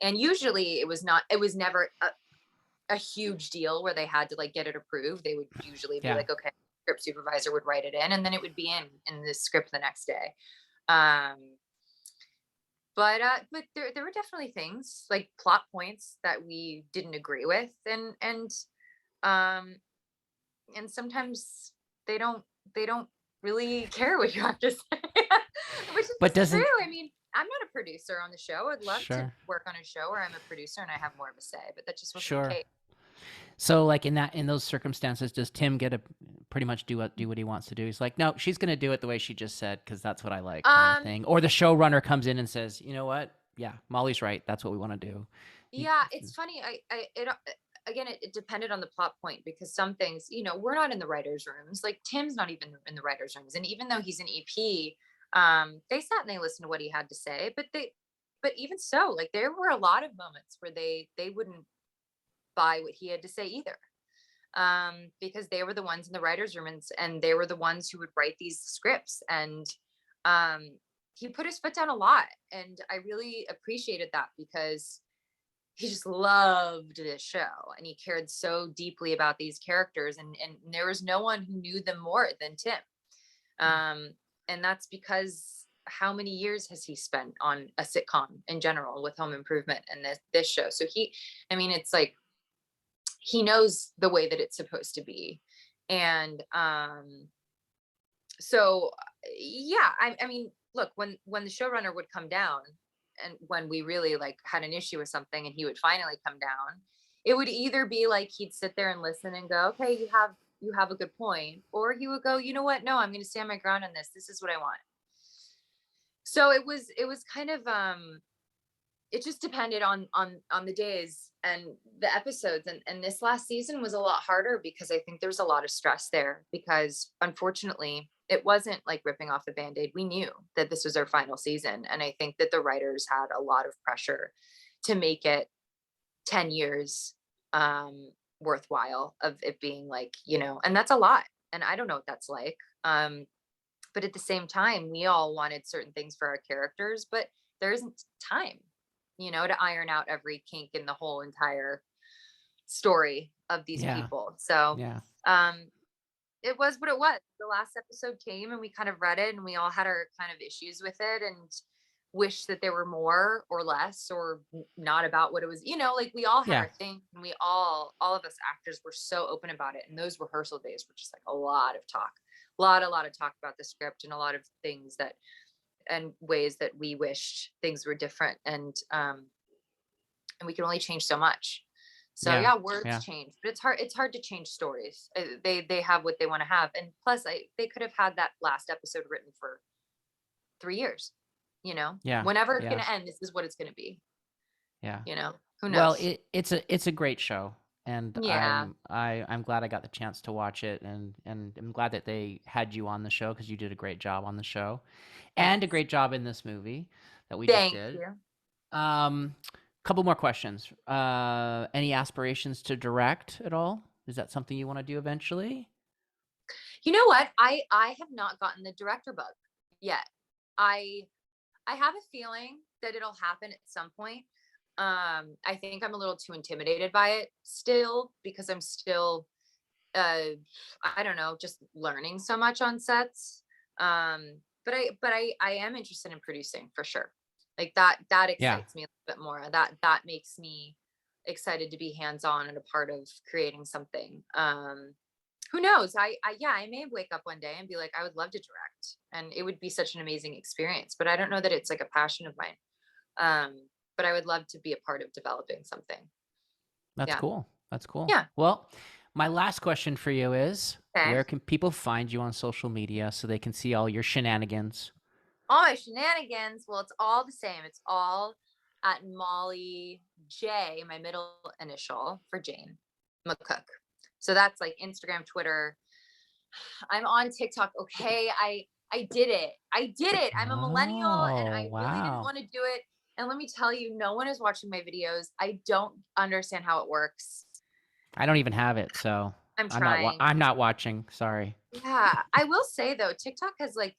Speaker 2: And usually it was never a huge deal where they had to like get it approved. They would usually be
Speaker 1: Yeah.
Speaker 2: like, okay, script supervisor would write it in and then it would be in the script the next day. Um, but there were definitely things like plot points that we didn't agree with um and sometimes they don't they don't really care what you have to say, which is
Speaker 1: But
Speaker 2: just true.
Speaker 1: doesn't
Speaker 2: I mean, I'm not a producer on the show. I'd love to
Speaker 1: Sure.
Speaker 2: work on a show where I'm a producer and I have more of a say, but that just wasn't the
Speaker 1: Sure.
Speaker 2: case.
Speaker 1: So, like, in those circumstances, does Tim get to pretty much do what he wants to do? He's like, "No, she's gonna do it the way she just said because that's what I like," kinda
Speaker 2: um
Speaker 1: thing? Or the showrunner comes in and says, "You know what? Yeah, Molly's right. That's what we wanna do." You
Speaker 2: Yeah, it's funny. Again, it depended on the plot point because some things, we're not in the writers' rooms. Like Tim's not even in the writers' rooms, and even though he's an EP, they sat and they listened to what he had to say. But even so, like there were a lot of moments where they wouldn't buy what he had to say either, because they were the ones in the writers' room and they were the ones who would write these scripts and um, he put his foot down a lot, and I really appreciated that because he just loved this show and he cared so deeply about these characters and there was no one who knew them more than Tim. um and that's because how many years has he spent on a sitcom in general with Home Improvement and this show? So I mean, it's like he knows the way that it's supposed to be. And so yeah, I mean, look, when the showrunner would come down and when we really like had an issue with something and he would finally come down, it would either be like he'd sit there and listen and go, okay, you have a good point, or he would go, you know what, no, I'm going to stand my ground on this is what I want. So it was kind of it just depended on the days and the episodes, and this last season was a lot harder because I think there's a lot of stress there, because unfortunately it wasn't like ripping off the band-aid. We knew that this was our final season, and I think that the writers had a lot of pressure to make it 10 years worthwhile of it being like, and that's a lot, and I don't know what that's like. But at the same time, we all wanted certain things for our characters, but there isn't time, to iron out every kink in the whole entire story of these
Speaker 1: Yeah.
Speaker 2: people. So
Speaker 1: Yeah.
Speaker 2: um it was what it was. The last episode came and we kind of read it and we all had our kind of issues with it and wish that there were more or less or not about what it was, like we all had
Speaker 1: Yeah.
Speaker 2: our thing, and we all of us actors were so open about it. And those rehearsal days were just like a lot of talk, a lot of talk about the script and a lot of things that and ways that we wished things were different. And we can only change so much. So
Speaker 1: Yeah.
Speaker 2: yeah, words
Speaker 1: Yeah.
Speaker 2: change, but it's hard to change stories. They have what they want to have, and plus they could have had that last episode written for 3 years.
Speaker 1: Yeah.
Speaker 2: Whenever it's
Speaker 1: Yeah.
Speaker 2: gonna end, this is what it's gonna be.
Speaker 1: Yeah.
Speaker 2: Who
Speaker 1: Well,
Speaker 2: knows?
Speaker 1: it's a great show, and
Speaker 2: Yeah,
Speaker 1: I'm glad I got the chance to watch it, and I'm glad that they had you on the show because you did a great job on the show, and a
Speaker 2: thanks.
Speaker 1: great job in this movie that we just
Speaker 2: Thank
Speaker 1: did.
Speaker 2: you.
Speaker 1: Couple more questions. Any aspirations to direct at all? Is that something you want to do eventually?
Speaker 2: You know what? I have not gotten the director bug yet. I I have a feeling that it'll happen at some point. I think I'm a little too intimidated by it still because I'm still uh I don't know, just learning so much on sets. But I am interested in producing for sure. Like that
Speaker 1: Yeah.
Speaker 2: excites me a little bit more. That makes me excited to be hands-on and a part of creating something. Who knows? Yeah, I may wake up one day and be like, I would love to direct, and it would be such an amazing experience. But I don't know that it's like a passion of mine. But I would love to be a part of developing something.
Speaker 1: That's
Speaker 2: Yeah.
Speaker 1: cool. That's cool.
Speaker 2: Yeah.
Speaker 1: Well, my last question for you is,
Speaker 2: Okay.
Speaker 1: where can people find you on social media so they can see all your shenanigans?
Speaker 2: All my shenanigans. Well, it's all the same. It's all at Molly J, my middle initial for Jane McCook. So that's like Instagram, Twitter. I'm on TikTok. Okay, I did it. I did it. I'm a millennial and
Speaker 1: Oh,
Speaker 2: I really didn't
Speaker 1: wow.
Speaker 2: want to do it. And let me tell you, no one is watching my videos. I don't understand how it works.
Speaker 1: I don't even have it, so
Speaker 2: I'm trying.
Speaker 1: I'm not watching. Sorry.
Speaker 2: Yeah, I will say though, TikTok has like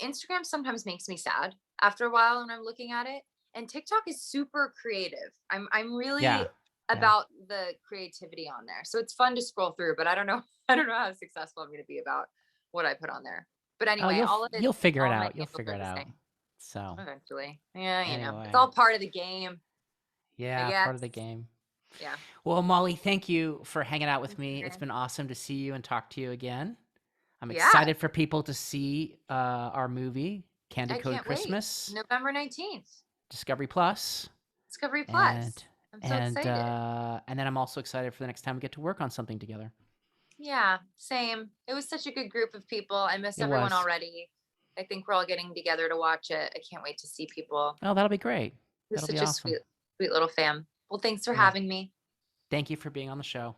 Speaker 2: Instagram sometimes makes me sad after a while when I'm looking at it. And TikTok is super creative. I'm really
Speaker 1: Yeah. Yeah.
Speaker 2: about the creativity on there. So it's fun to scroll through, but I don't know I don't know how successful I'm going to be about what I put on there. But
Speaker 1: Oh,
Speaker 2: anyway, all of it,
Speaker 1: you'll figure it
Speaker 2: all my
Speaker 1: out. You'll
Speaker 2: handles
Speaker 1: figure
Speaker 2: are
Speaker 1: it
Speaker 2: the
Speaker 1: out.
Speaker 2: same
Speaker 1: So,
Speaker 2: eventually. Yeah, it's
Speaker 1: anyway,
Speaker 2: all part of the game, I
Speaker 1: yeah, part
Speaker 2: guess.
Speaker 1: of the game.
Speaker 2: Yeah.
Speaker 1: Well, Molly, thank you for hanging out with me. It's
Speaker 2: Okay.
Speaker 1: been awesome to see you and talk to you again. I'm
Speaker 2: Yeah,
Speaker 1: excited for people to see our movie, Candy
Speaker 2: I
Speaker 1: Code
Speaker 2: can't wait.
Speaker 1: Christmas,
Speaker 2: November 19th,
Speaker 1: Discovery Plus,
Speaker 2: Discovery
Speaker 1: and
Speaker 2: Plus. I'm so excited.
Speaker 1: and then I'm also excited for the next time we get to work on something together.
Speaker 2: Yeah, same. It was such a good group of people. I miss
Speaker 1: It
Speaker 2: everyone
Speaker 1: was.
Speaker 2: already. I think we're all getting together to watch it. I can't wait to see people.
Speaker 1: Oh, that'll be great.
Speaker 2: It was
Speaker 1: That'll be
Speaker 2: such a
Speaker 1: awesome.
Speaker 2: sweet, sweet little fam. Well, thanks for
Speaker 1: Yeah.
Speaker 2: having me.
Speaker 1: Thank you for being on the show.